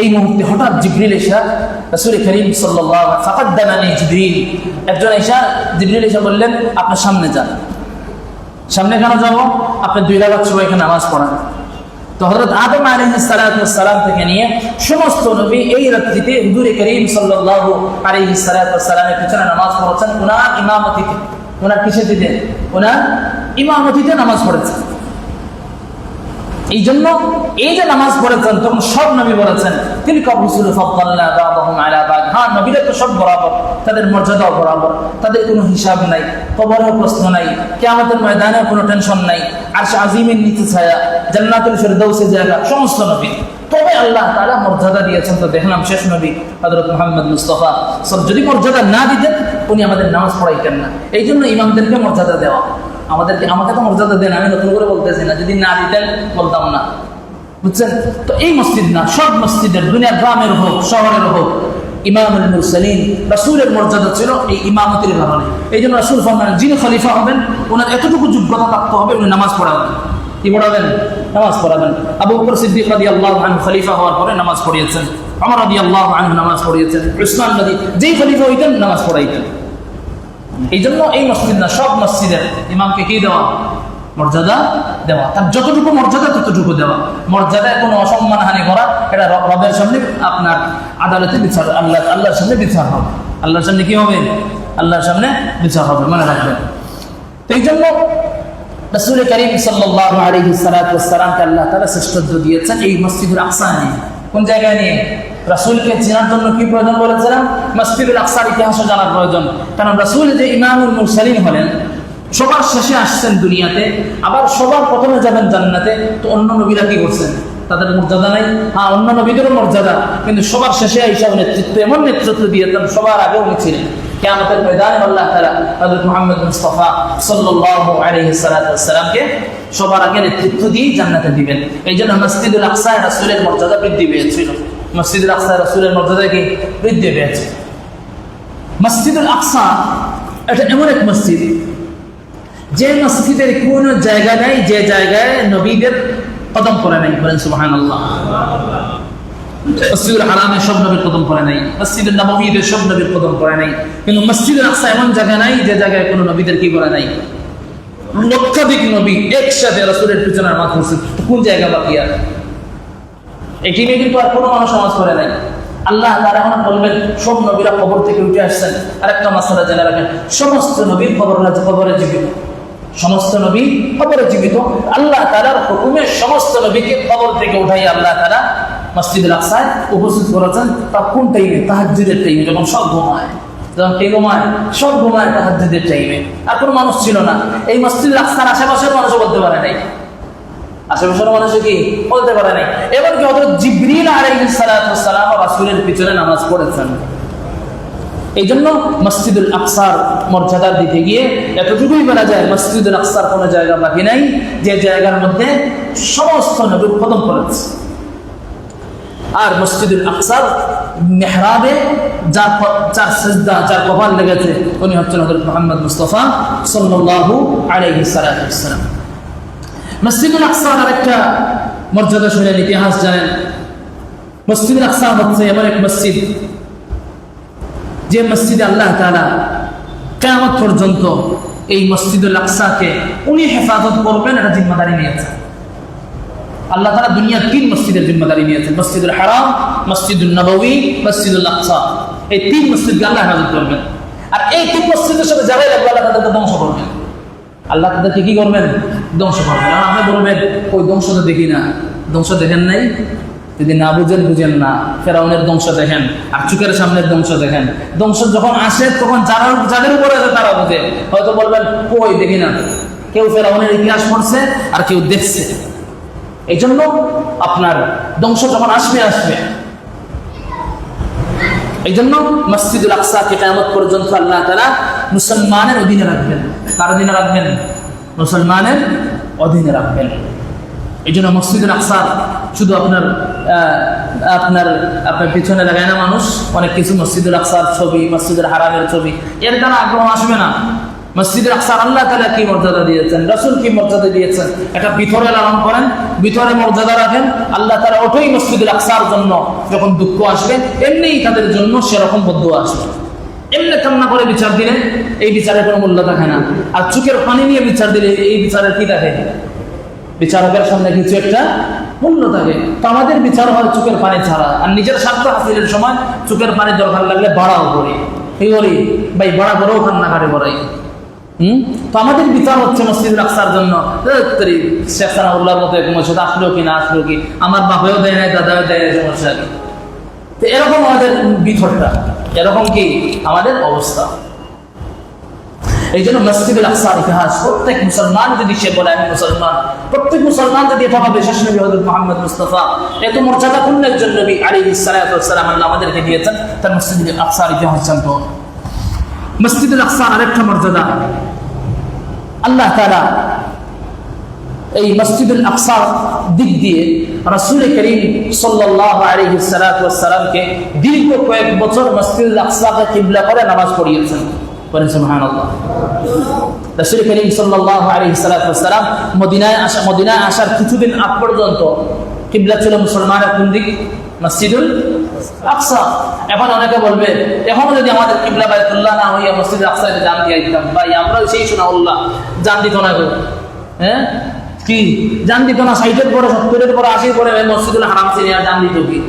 এই মুহূর্তে হঠাৎ জিবরিল এসে রাসূল করিম সাল্লাল্লাহু আলাইহি ফাকাদ্দামানি জিবরিল, একজন এসে জিবরিল এসে বললেন আপনি সামনে যান। সামনে কেন যাব? আপনি 2 রাকাত সবাইকে নামাজ পড়ান। তো হযরত আদম আলাইহিস সালাম থেকে নিয়ে সমস্ত নবী এই রাত্রিতে হুজুর করিম সাল্লাল্লাহু আলাইহি সাল্লামের পিছনে নামাজ পড়েছেন। ওনার ইমামতিতে, ওনার কিসের দিতে? ওনার ইমামতিতে নামাজ পড়েছেন। এই জন্য এই যে নামাজ পড়েছেন তখন সব নবী বলেছেন তিনি কবুসুল ফাদ্দালনা বা'দাহুম আলা বা'দ, হ্যাঁ নবীরা তো সব বরাবর, তাদের মর্যাদাও বরাবর, তাদের কোনো হিসাব নাই, কবরের প্রশ্ন নাই, কিয়ামতের ময়দানে কোনো টেনশন নাই, আরশ আজিমের নিচে ছায়া, জান্নাতুল ফেরদাউসে জায়গা, সমস্ত নবী। তবে আল্লাহ তাআলা মর্যাদা দিয়েছেন। তো দেখলাম শেষ নবী হযরত মুহাম্মদ মুস্তাফা যদি মর্যাদা না দিতেন উনি আমাদের নামাজ পড়াইতেন না। এই জন্য ইমামদেরকে মর্যাদা দেওয়া, আমাকে তো মর্যাদা দেন, আমি নতুন করে বলতেছি না, যদি না দিতেন বলতাম না, বুঝছেন? তো এই মসজিদ না, সব মসজিদের, দুনিয়ার গ্রামের হোক শহরের হোক, ইমামুল মুরসালিন রাসূলের মর্যাদা ছিল এই ইমামতির কারণে। এই জন্য রাসূল ফরমান যিনি খলিফা হবেন ওনার এতটুকু যোগ্যতা থাকতে হবে উনি নামাজ পড়াবেন। কি পড়াবেন? নামাজ পড়াবেন। আবু বকর সিদ্দিক রাদিয়াল্লাহু আনহু খলিফা হওয়ার পরে নামাজ পড়িয়েছেন, ওমর রাদিয়াল্লাহু আনহু নামাজ পড়িয়েছেন, উসমান যেই খলিফা হইতেন নামাজ পড়াইতেন। এই জন্য এই মসজিদ না, সব মসজিদের ইমামকে কি দেওয়া? মর্যাদা দেওয়া, তার যতটুকু মর্যাদা ততটুকু দেওয়া। মর্যাদায় কোনো অসম্মানহানি করা, এটা রবের সামনে আপনার আদালতে বিচার, আল্লাহর সামনে বিচার হবে। আল্লাহর সামনে কি হবে? আল্লাহর সামনে বিচার হবে, মনে রাখবেন। তো এই জন্য রাসূল কারীম সাল্লাল্লাহু আলাইহি ওয়াসাল্লামকে আল্লাহ তাআলা শ্রেষ্ঠত্ব দিয়েছেন এই মসজিদুল আকসা নিয়ে। কোন জায়গায় নিয়ে? রাসূলকে চেনার জন্য কি প্রয়োজন বলেছিলাম? মসজিদুল আকসার ইতিহাস জানার প্রয়োজন। কারণ রাসূল যে ইমামুল মুরসালিন হলেন, সবার শেষে আসছেন দুনিয়াতে, আবার সবার প্রথমে যাবেন জান্নাতে। তো অন্য নবীরা কি করছেন? তাদের মর্যাদা নাই? হ্যাঁ, অন্য নবীদেরও মর্যাদা, কিন্তু সবার শেষে হিসাব নেতৃত্ব, এমন নেতৃত্ব দিয়েছেন সবার আগে উনি ছিলেন। কিয়ামতের ময়দানে আল্লাহ তাআলা হযরত মুহাম্মদ মুস্তাফা সাল্লাল্লাহু আলাইহি ওয়াসাল্লামকে সবার আগে নেতৃত্ব দিয়ে জান্নাতে দিবেন। এই জন্য মসজিদুল আকসায় রাসূলের মর্যাদা বৃদ্ধি পেয়েছিল। মসজিদুল আকসায় রাসূলের মর্যাদা কি বৃদ্ধি পেয়েছে? মসজিদুল আকসা এটা এমন এক মসজিদ যে মসজিদের কোন জায়গা নাই যে জায়গায় নবীদের কদম পড়ে নাই। বলেন সুবহানাল্লাহ। মসজিদুল হারামে সব নবীর কদম পড়ে নাই, মসজিদুল নববীতে সব নবীর কদম পড়ে নাই, কিন্তু মসজিদুল আকসা এমন জায়গা নাই যে জায়গায় কোনো নবীদের কি পড়ে নাই। লক্ষাধিক নবী একসাথে রাসূলের পিছনে নামাজ পড়ছে, কোন জায়গা বাকি আছে? এটি নিয়ে কিন্তু আর কোনো মানুষ নামাজ পড়ে নাই। আল্লাহ তাআলা এখন বলবেন সব নবীরা কবর থেকে উঠে আসছেন। আরেকটা মাসআলা জেনে রাখেন, সমস্ত নবী কবরে জীবিত, সমস্ত নবী কবরে জীবিত। আল্লাহ তাআলার হুকুমে সমস্ত নবীকে কবর থেকে উঠাই আল্লাহ তাআলা মসজিদুল আকসায় উপস্থিত করেছেন। তা কোন টাইমে? তাহাজ্জুদের টাইমে, যখন সব ঘুমায়, যখন কে ঘুমায়? সব ঘুমায় তাহাজ্জুদের টাইমে। আর কোনো মানুষ ছিল না। এই মসজিদুল আকসার আশেপাশের মানুষও বলতে পারে নাই, আশেপাশের মানুষও কি বলতে পারে নাই। এমনকি হযরত জিবরিল আলাইহিস সালাতু ওয়াস সালাম রাসূলের পিছনে নামাজ পড়েছেন। এই জন্য মসজিদুল আকসার মর্যাদা দিতে গিয়ে এতটুকুই বলা যায়, মসজিদুল আকসার কোনো জায়গা বাকি নাই যে জায়গার মধ্যে সমস্ত নবীর কদম পড়েছে। আর মসজিদুল আকসার মেহরাবে যার সিজদা, যার কপাল লেগেছে, উনি হচ্ছেন হযরত মুহাম্মদ মুস্তাফা সাল্লাল্লাহু আলাইহি ওয়াসাল্লাম। মসজিদুল আকসার আরেকটা মর্যাদা শুনেন, ইতিহাস জানেন। মসজিদুল আকসা হচ্ছে এমন এক মসজিদ যে মসজিদে আল্লাহ তাআলা কিয়ামত পর্যন্ত এই মসজিদুল আকসাকে উনি হেফাজত করবেন, এটা জিম্মাদারি নিয়েছেন। আল্লাহ তাআলা দুনিয়ার 3 মসজিদের জিম্মাদারি নিয়েছেন, মসজিদুল হারাম, মসজিদুল নববী, মসজিদুল আকসা। এই 3 মসজিদকে আল্লাহ হেফাজত করবেন। আর এই 3 মসজিদের সাথে যারাই লাগবে আল্লাহ তাদেরকে ধ্বংস করবেন। আল্লাহ তাদেরকে কি করবেন? ধ্বংস করবেন। আর আপনি বলবেন ওই ধ্বংস তো দেখি না। ধ্বংস দেখেন নাই? যদি না বুঝেন না। ফেরাউনের ধ্বংস দেখেন আর চোখের সামনের ধ্বংস দেখেন। ধ্বংস যখন আসে তখন যাদের উপরে আছে তারা বুঝে। হয়তো বলবেন কই দেখি না। কেউ ফেরাউনের ইতিহাস পড়ছে আর কেউ দেখছে। এই জন্য আপনার ধ্বংস যখন আসবে। এই জন্য মসজিদুল আকসাকে কিয়ামত পর্যন্ত আল্লাহ তাআলা মুসলমানের অধীনে রাখবেন। কার অধীনে রাখবেন? মুসলমানের অধীনে রাখবেন। এই জন্য মসজিদুল আকসা শুধু আপনার পিছনে লাগায় না মানুষ অনেক কিছু, মসজিদুল আকসার ছবি, মসজিদুল হারামের ছবি, এর দ্বারা আগ্রহ আসবে না। মসজিদুল আকসার আল্লাহ তাআলা কি মর্যাদা দিয়েছেন, রাসূল কি মর্যাদা দিয়েছেন, এটা ভিতরে লালন করেন, ভিতরে মর্যাদা রাখেন। আল্লাহ তাআলা ওঠেই মসজিদুল আকসার জন্য যখন দুঃখ আসবে এমনিই তাদের জন্য সেরকম বদদুয়া আসবে। এমনি কান্না করে বিচার দিলে এই বিচারের কোনো মূল্য থাকে না। আর চোখের পানি নিয়ে বিচার দিলে এই বিচারের কি থাকে? বিচারকের সামনে কিছু একটা মূল্য থাকে। তো আমাদের বিচার হয় চোখের পানি ছাড়া। আর নিজের স্বার্থ হাসিলের সময় চোখের পানি দরকার লাগলে বাড়াও করি, এই করি ভাই, বাড়া করেও কান্নাকাটি করাই। তো আমাদের বিচার হচ্ছে মসজিদুল আকসার জন্য শেখ সানাউল্লাহর মতো এক মসজিদ আসলো কি না আসলো কি, আমার বাপেও দেয় নাই দাদাও দেয় নাই, সমস্যা কি? তো এরকম আমাদের বিথরটা, এরকম কি আমাদের অবস্থা। এই জন্য মসজিদুল আকসার ইতিহাস প্রত্যেক মুসলমান যদি সে বলে আমি মুসলমান, প্রত্যেক মুসলমান যদি এটা ভাবে শেষ নবী হযরত মুহাম্মদ মুস্তাফা এত মর্যাদাপূর্ণ একজন নবী আলাইহিস সালাতু ওয়াস সালাম আল্লাহ আমাদেরকে দিয়েছেন, তার মসজিদুল আকসার ইতিহাস জানতো। মসজিদুল আকসার আরেকটা মর্যাদা, আল্লাহ তাআলা এই মসজিদুল আকসার দিক দিয়ে রাসূল করিম সাল্লাল্লাহু আলাইহি সাল্লামকে দীর্ঘ কয়েক বছর মসজিদুল আকসাকে কিবলা করে নামাজ পড়িয়েছেন। বলেন সুবহানাল্লাহ। রাসূল করিম সাল্লাল্লাহু আলাইহি সাল্লাম মদিনায় আসার কিছুদিন আগ পর্যন্ত কিবলা ছিল মুসলমানের কোন দিক? মসজিদুল আকসা। এখন অনেকে বলবে এখনো যদি আমাদের কিবলা বাইতুল্লাহ না হইয়া মসজিদুল আকসাতে জান দিয়ে দিতাম, ভাই আমরাও সেই সুনাউল্লাহ জান দিত না গো, হ্যাঁ কি জান দিত না? 60-এর পরে 70-এর পরে 80-এর পরে মসজিদুল হারাম ছিল আর জান দিত কি?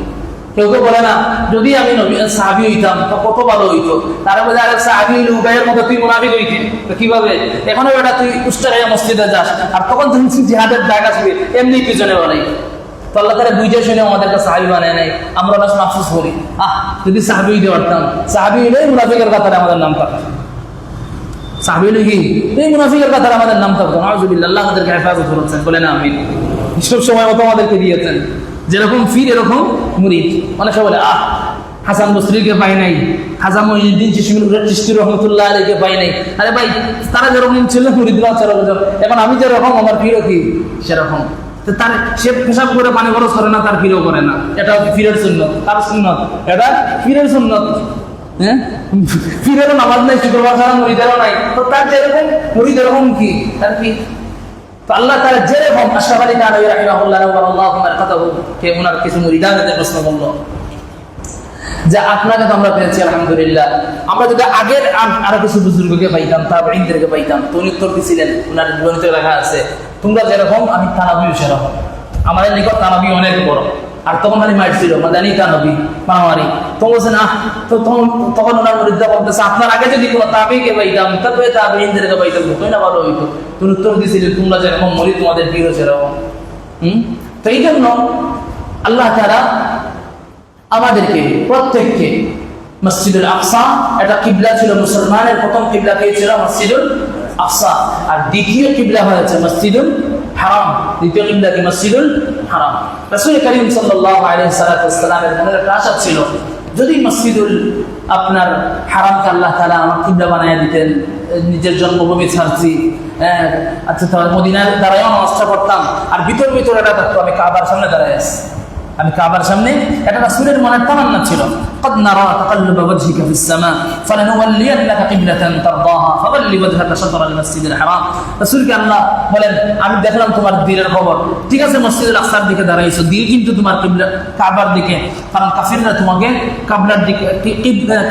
কেউ কেউ বলে না যদি আমি সাহাবী হইতাম তো কত ভালো হইতো, তার মধ্যে আরেক সাহাবী হইলে উবাইয়ের মতো তুই মুনাফিক হইতি, তো কিভাবে? এখনো বেটা তুই উস্তাগাইয়া মসজিদে যাস আর তখন তুমি জিহাদের জায়গা ছিল এমনি পিছনে বলাই। তো আল্লাহ তাআলা বুঝে শুনে আমাদেরকে সাহাবী বানায় নাই, আমরা অনেক আফসোস করি যদি সাহাবী হইতে পারতাম, সাহাবী হইলে মুনাফিকের কাতারে আমাদের নাম থাকতো, সাহাবী হইলে কি এই মুনাফিকের কাতারে আমাদের নাম থাকতো। নাউযুবিল্লাহ, আল্লাহ আমাদেরকে হেফাজত করেছেন, বলে না আমিন। সব সময় মতো আমাদেরকে দিয়েছেন, যেরকম ফির এরকম মুরিদ। অনেকে বলে হাসান বসরিকে পাই নাই, খাজা মঈনুদ্দিন চিশতি রহমাতুল্লাহ আলাইহিকে পাই নাই। আরে ভাই তারা যেরকম ছিল মুরিদরা সেরকম, এখন আমি যেরকম আমার ফিরও কি সেরকম। তার সে পেশাব করে পানি খরচ করে না, তার ফিরও করে না, এটা ফিরের সুন্নত, তার সুন্নত এটা ফিরের সুন্নত। হ্যাঁ, ফিরেরও নামাজ নাই, শুক্রবার ছাড়া মুরিদেরও নাই, তো তার যেরকম মুরিদ এরকম কি তার কি? তো আল্লাহ তাআলা যেরকম আশরাফ আলী থানভী রাহিমাহুল্লাহ ওয়াল্লাহু মারকাতাহু কে ওনার কিছু মুরিদানদের প্রশ্ন করলো যে আপনাকে তো আমরা পেয়েছি আলহামদুলিল্লাহ, আমরা যদি আগের আরো কিছু বুজুর্গকে পাইতাম, তাবেঈনদেরকে পাইতাম, তো উনি উত্তর দিয়েছিলেন, ওনার জীবনীতে লেখা আছে তোমরা যেরকম আমি তানবীও সেরকম, আমাদের নিকট তানবী অনেক বড়। আর তখন খালি মাইট ছিল মাদানী তানবী মারামারি, তো বলছে না, তো তখন ওনার মুরিদরা বলতেছে আপনার আগে যদি কোনো তাবেঈকে পাইতাম তারপরে তাবেঈনদেরকে পাইতাম কতই না ভালো হইতো। তুমি উত্তর দিয়েছিলে তোমরা যেরকম মুরিদ তোমাদের পীরও সেরকম। তো এই জন্য আল্লাহ তাআলা আমাদেরকে প্রত্যেককে মসজিদুল আকসা এটা কিবলা ছিল, মুসলমানের প্রথম কিবলা কে ছিল? মসজিদুল আকসা। আর দ্বিতীয় কিবলা হয়েছে মসজিদুল হারাম। দ্বিতীয় কিবলা কি? মসজিদুল হারাম। রাসূল করিম সাল্লাল্লাহু আলাইহি ওয়াসাল্লামের মনের একটা আশা ছিল যদি মসজিদুল আপনার হারামকে আল্লাহ তাআলা আমার কিবলা বানায় দিতেন, নিজের জন্মভূমি ছাড়ছি, আচ্ছা তাহলে মদিনায় দাঁড়ায়ও নামাজটা পড়তাম, আর ভিতর এটা থাকতো আমি কাবার সামনে দাঁড়ায় আছি, আমি কাবার সামনে। এটা রাসূলের মনের তামান্না ছিল। قد نرى تقلب وجهك في السماء فلنولينك قبلة ترضاها فولِ وجهك شطر المسجد الحرام। রাসূলকে আল্লাহ বলেন আমি দেখলাম তোমার দিলের খবর, ঠিক আছে মসজিদুল আকসার দিকে দাঁড়াইছো, দিল কিন্তু তোমার কিবলা কাবার দিকে, কারণ কাফিররা তোমাকে কাবলার দিকে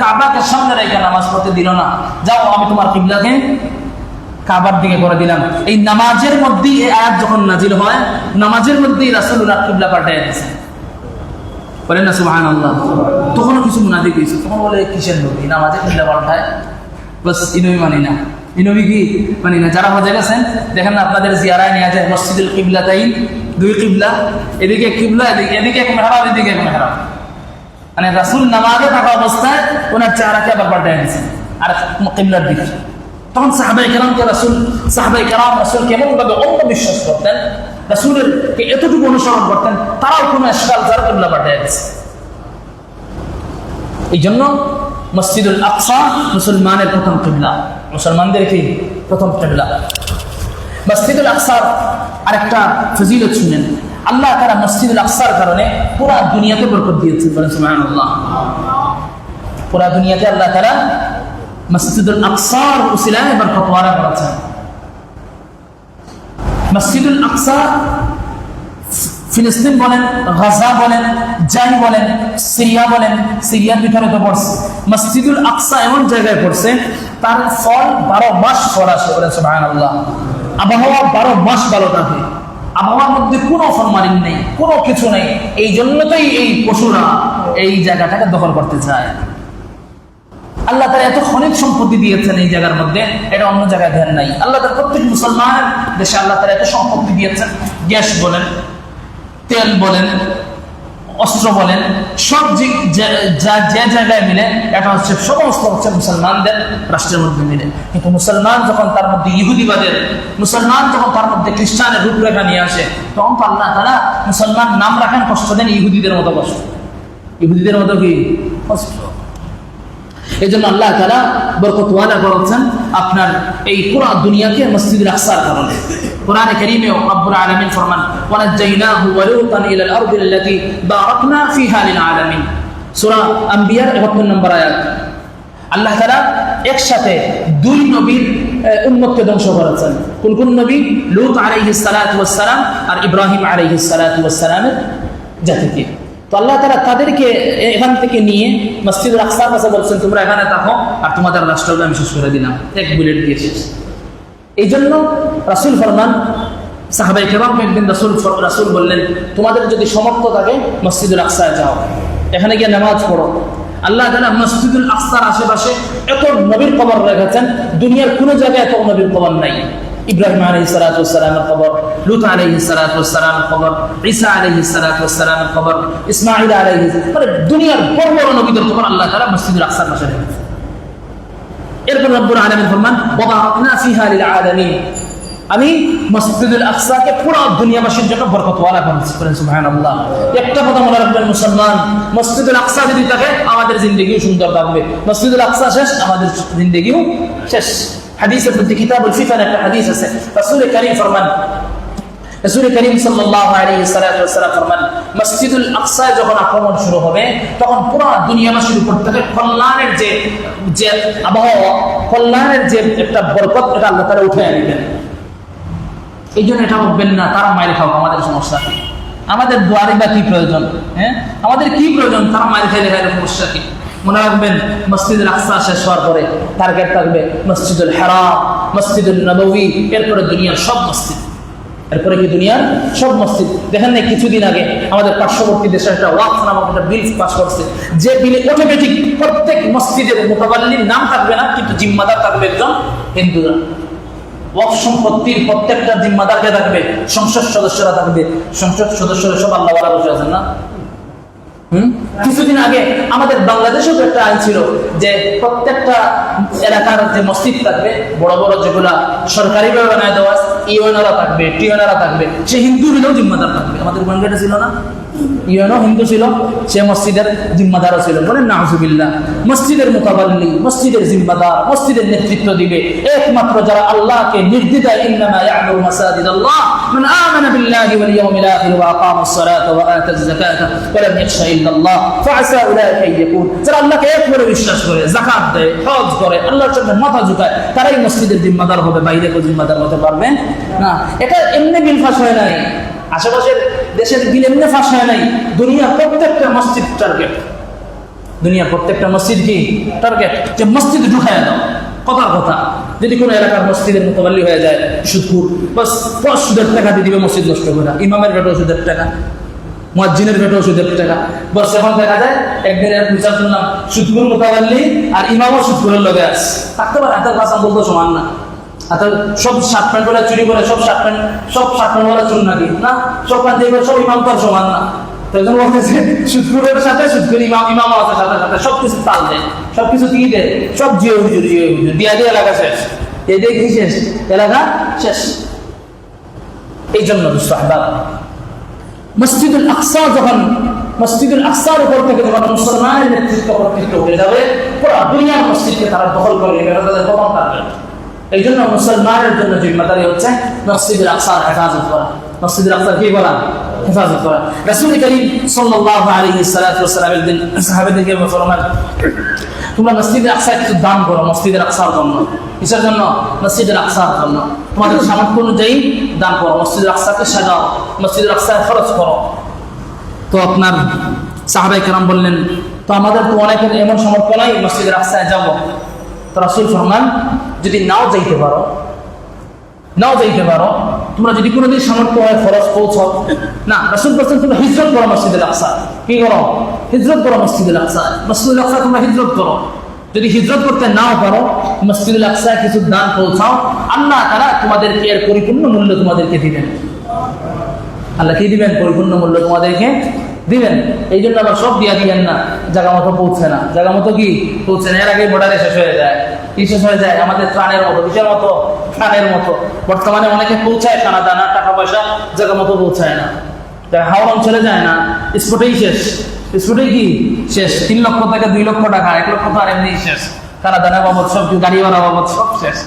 কাবাকে সামনে রেখে নামাজ পড়তে দিল না, যাও আমি তোমার কিবলাকে কাবার দিকে করে দিলাম। এই নামাজের মধ্যেই এই আয়াত যখন নাজিল হয়, নামাজের মধ্যেই রাসূলুল্লাহ কিবলা পাল্টায় দিয়েছে, বলেন না সুবহানাল্লাহ। তখনও কিছু মুনাফিক হয়েছে, তখন বলে কিসের নবী নামাজে কিবলা পাল্টায়? বাস ইনবি মানি না, ইনবি কি মানি না। যারা হজে গেছেন দেখেন না আপনাদের জিয়ারায় নিয়ে যায় মসজিদুল কিবলাতাইন, দুই কিবলা, এদিকে কিবলা এদিকে এক মেহরাব এদিকে এক মেহরাব, মানে রাসূল নামাজে থাকা অবস্থায় ওনার চেহারাকে আবার পাল্টায় দিয়েছেন আর কিবলার দিকে। তখন সাহাবায়ে কেরামকে রাসূল কেমন ভাবে অন্ধবিশ্বাস করতেন, রাসূলের এতটুকু অনুসরণ করতেন, তারাও কোনো ইশকাল যার কিবলা পাল্টায় দিয়েছে। এই জন্য মসজিদুল আকসা মুসলমানের প্রথম কিবলা, মুসলমানদের কি প্রথম কিবলা। মসজিদুল আকসার আরেকটা ফজিলত শুনেন, আল্লাহ তাআলা মসজিদুল আকসার কারণে পুরা দুনিয়াতে বরকত দিয়েছেন, বলেন সুবহানাল্লাহ। পুরা দুনিয়াতে আল্লাহ তাআলা মসজিদুল আকসার উসিলায় বরকত ওয়ারা করেছেন। মসজিদুল আকসা ফিলিস্তিন বলেন, গাজা বলেন, জাই বলেন, সিরিয়া বলেন, সিরিয়ার ভিতরে তো পড়ছে। মসজিদুল আকসা এমন জায়গায় পড়ছে তার ফল 12 মাস ফল আসে, বলেন সুবহানাল্লাহ। আবহাওয়া 12 মাস ভালো থাকে, আবহাওয়ার মধ্যে কোনো ফরমালিন নেই, কোনো কিছু নেই। এই জন্য তো এই পশুরা এই জায়গাটাকে দখল করতে চায়। আল্লাহ তাআলা এত খনিজ সম্পত্তি দিয়েছেন এই জায়গার মধ্যে, এটা অন্য জায়গায় ধ্যান নাই। আল্লাহ তাআলা প্রত্যেক মুসলমানের দেশে আল্লাহ তাআলা এত সম্পত্তি দিয়েছেন, গ্যাস বলেন, তেল বলেন, অস্ত্র বলেন, সব যে জায়গায় মিলে এটা হচ্ছে সমস্ত হচ্ছে মুসলমানদের রাষ্ট্রের মধ্যে মিলে। কিন্তু মুসলমান যখন তার মধ্যে ইহুদিবাদের, মুসলমান যখন তার মধ্যে খ্রিস্টানের রূপরেখা নিয়ে আসে, তখন তো আল্লাহ তাআলা মুসলমান নাম রাখেন কষ্ট দেন ইহুদিদের মতো কষ্ট, ইহুদিদের মতো কি কষ্ট। এই জন্য আল্লাহ তাআলা বরকত ওয়াদা করেছেন আপনার এই পুরো দুনিয়াকে মসজিদুল আকসার কারণে। কোরআনে কারীমে রব্বুল আলামিন ফরমান ওয়ানাজ্জাইনাহু ওয়া লূতান ইলাল আরদি আল্লাতী বারাকনা ফিহা লিল আলামিন, সূরা আম্বিয়ার ৭১ নম্বর আয়াত। আল্লাহ তাআলা একসাথে দুই নবীর উম্মতকে ধ্বংস করেছেন। কোন কোন নবী? লূত আলাইহিস সালাতু ওয়াস সালাম আর ইব্রাহিম আলাইহিস সালাতু ওয়াস সালামের জাতিকে। তো আল্লাহ তাআলা তাদেরকে এখান থেকে নিয়ে মসজিদুল আকসার কাছে বলছেন তোমরা এখানে থাকো আর তোমাদের রাষ্ট্রকে আমি শেষ করে দিলাম, এক বুলেট দিয়ে শেষ। এই জন্য রাসূল ফরমান, সাহাবায়ে কেরামকে একদিন রাসূল বললেন তোমাদের যদি সামর্থ্য থাকে মসজিদুল আকসায় যাও, এখানে গিয়ে নামাজ পড়ো। আল্লাহ তাআলা মসজিদুল আকসার আশেপাশে এত নবীর কবর রেখেছেন, দুনিয়ার কোনো জায়গায় এত নবীর কবর নাই। ইব্রাহিম আলাইহিস সালাতু ওয়াস সালামের কবর, লূত আলাইহিস সালাতু ওয়াস সালামের কবর, ঈসা আলাইহিস সালাতু ওয়াস সালামের কবর, ইসমাঈল আলাইহিস, মানে দুনিয়ার বড় বড় নবীদের কবর আল্লাহ তাআলা মসজিদুল আকসার পাশে রেখেছেন। এরপর রব্বুল আলামিন ফরমান ওয়া বারাকনা ফিহা লিল আলামিন, আমি মসজিদুল আকসাকে পুরো দুনিয়াবাসীর জন্য বরকত ওয়ালা করেছি। সুবহানাল্লাহ। একটা কথা মনে রাখবেন মুসলমান, মসজিদুল আকসা যদি থাকে আমাদের জিন্দেগিও সুন্দর থাকবে, মসজিদুল আকসা শেষ আমাদের জিন্দেগিও শেষ। হাদিসের মধ্যে কিতাবুল ফিতান একটা হাদিস আছে, রাসূল কারীম ফরমান, রাসূল কারীম সাল্লাল্লাহু আলাইহি ওয়াসাল্লাম ফরমান মসজিদুল আকসায় যখন আক্রমণ শুরু হবে তখন পুরো দুনিয়াবাসীর উপর থেকে কল্যাণের যে আবহাওয়া, কল্যাণের যে একটা বরকত এটা আল্লাহ তাআলা উঠিয়ে আনবেন। এই জন্য এটা ভাববেন না তারা মায়ের খাও, আমাদের সমস্যা কি, আমাদের দুয়ারে বা কি প্রয়োজন, হ্যাঁ আমাদের কি প্রয়োজন, তারা মায়ের খাইলে খাইলে সমস্যা কি। মনে রাখবেন মসজিদুল আকসা শেষ হওয়ার পরে টার্গেট থাকবে মসজিদুল হারাম, মসজিদুল নববী, এরপরে দুনিয়ার সব মসজিদ, এরপরে কি দুনিয়ার সব মসজিদ। দেখেন না কিছুদিন আগে আমাদের পার্শ্ববর্তী দেশের একটা ওয়াকফ নামক একটা বিল পাস করছে, যে বিলে অটোমেটিক প্রত্যেক মসজিদের মুতাওয়াল্লির নাম থাকবে না, কিন্তু জিম্মাদার থাকবে একজন হিন্দুরা। ওয়াকফ সম্পত্তির প্রত্যেকটা জিম্মাদারকে থাকবে, সংসদ সদস্যরা থাকবে, সংসদ সদস্যরা সব আল্লাহ ওয়ালা বসে আছেন না। কিছুদিন আগে আমাদের বাংলাদেশেও একটা আইন ছিল যে প্রত্যেকটা এলাকার যে মসজিদ থাকবে, বড় বড় যেগুলা সরকারি ভাবে বানায় দেওয়া, ইউএনরা থাকবে, টিএনরা থাকবে, সে হিন্দু হলেও জিম্মাদার থাকবে। আমাদের বাংলাদেশে ছিল না, ইউএনও হিন্দু ছিল, সে মসজিদের জিম্মাদারও ছিল। বলেন নাউজুবিল্লাহ। মসজিদের মুতাওয়াল্লি, মসজিদের জিম্মাদার, মসজিদের নেতৃত্ব দিবে একমাত্র যারা আল্লাহকে নির্দ্বিধায় ইন্নামা ইয়া'মুরু মাসাজিদাল্লাহ মান আমানা বিল্লাহি ওয়াল ইয়াউমিল আখির ওয়া আকামাস সালাতা ওয়া আতাজ যাকাতা ওয়া লাম ইয়াখশা ইল্লাল্লাহ ফাআসা উলাইকা ইয়াকুন, যারা আল্লাহকে একবারে বিশ্বাস করে, যাকাত দেয়, হজ করে, আল্লাহর জন্য মাথা ঝুঁকায়, তারাই মসজিদের জিম্মাদার হবে, বাইরে কেউ জিম্মাদার হতে পারবে না। এটা এমনি বিল ফাঁস হয় নাই, আশেপাশের দেশের বিল এমনি ফাঁস হয় নাই। দুনিয়ার প্রত্যেকটা মসজিদ টার্গেট, দুনিয়ার প্রত্যেকটা মসজিদ কি টার্গেট, যে মসজিদ ঢুকায় দাও। কথার কথা, যদি কোনো এলাকার মসজিদের মুতাওয়াল্লি হয়ে যায় সুদখোর, বাস সুদের টাকা দিয়ে দিবে মসজিদ নষ্ট করে, ইমামের ভেটো সুদের টাকা, মুয়াজ্জিনের ভেটো সুদের টাকা। বস এখন দেখা যায় একদিনের বিচার শুনলাম সুদখোর মুতাওয়াল্লি আর ইমামও সুদখোরের লগে আছে, থাকতে পারে হাতের কাছে বলতে সমান না। সব শার্ট প্যান্ট বলে চুরি করে, সব শার্ট প্যান্ট বলে চুর নাকি না, সব প্যান্ট দিয়ে সব ইমাম তো সমান না। বলতেছে সুদখোরের সাথে সুদখোর ইমাম আছে, সাথে সাথে সবকিছু তাল দেয়, সবকিছু দিয়ে দেয়, সব জিও হুজুর দিয়া দিয়ে এলাকা শেষ, এই দিয়ে কি শেষ, এলাকা শেষ। এই জন্য মসজিদুল আকসা যখন, মসজিদুল আকসার উপর থেকে যখন মুসলমানের নেতৃত্ব কর্তৃত্ব হয়ে যাবে, পুরো দুনিয়ার মসজিদকে তারা দখল করে নেবে, তাদের প্রথম টার্গেট। এই জন্য মুসলমানের জন্য জিম্মাদারি হচ্ছে মসজিদুল আকসার হেফাজত করা, মসজিদুল আকসার কি করা, হেফাজত করা। রাসূল কারীম সাল্লাল্লাহু আলাইহি ওয়াসাল্লাম একদিন সাহাবাদেরকে ফরমান তোমরা মসজিদুল আকসায় কিছু দান করো, মসজিদুল আকসার জন্য। কিসের জন্য? মসজিদুল আকসার জন্য। তোমাদের সামর্থ্য অনুযায়ী দান করো, মসজিদুল আকসাকে সাজাও, মসজিদুল আকসায় খরচ করো। তো আপনার সাহাবায়ে কেরাম বললেন তো আমাদের তো অনেকের এমন সামর্থ্য নাই মসজিদুল আকসায় যাব। তো রাসূল ফরমান যদি নাও যাইতে পারো, তোমরা যদি কোনোদিন সামর্থ্য হয় খরচ পৌঁছাও না, রাসূল বলেছেন তোমরা হিজরত করো মসজিদুল আকসা। কি করো? হিজরত করো মসজিদুল আকসা, মসজিদুল আকসা তোমরা হিজরত করো। যদি হিজরত করতে নাও পারো, মসজিদুল আকসায় কিছু দান পৌঁছাও, আল্লাহ তাআলা তোমাদেরকে এর পরিপূর্ণ মূল্য তোমাদেরকে দিবেন। আল্লাহ কি দিবেন? পরিপূর্ণ মূল্য তোমাদেরকে দিবেন। এই জন্য আবার সব দিয়া দিবেন না, জায়গা মতো পৌঁছে না। জায়গা মতো কি পৌঁছে না, এর আগে বর্ডারে শেষ হয়ে যায়। কি শেষ হয়ে যায়? আমাদের ত্রাণের মতো, কিসের মতো? ত্রাণের মতো। বর্তমানে অনেকে পৌঁছায় খানা দানা, টাকা পয়সা জায়গা মতো পৌঁছায় না, হাওড় অঞ্চলে যায় না, স্পটেই শেষ। স্পটেই কি শেষ? 3 লক্ষ থেকে 2 লক্ষ টাকা, 1 লক্ষ তো আর এমনি শেষ। খানা দানা বাবদ সব, গাড়ি ভাড়া বাবদ সব শেষ।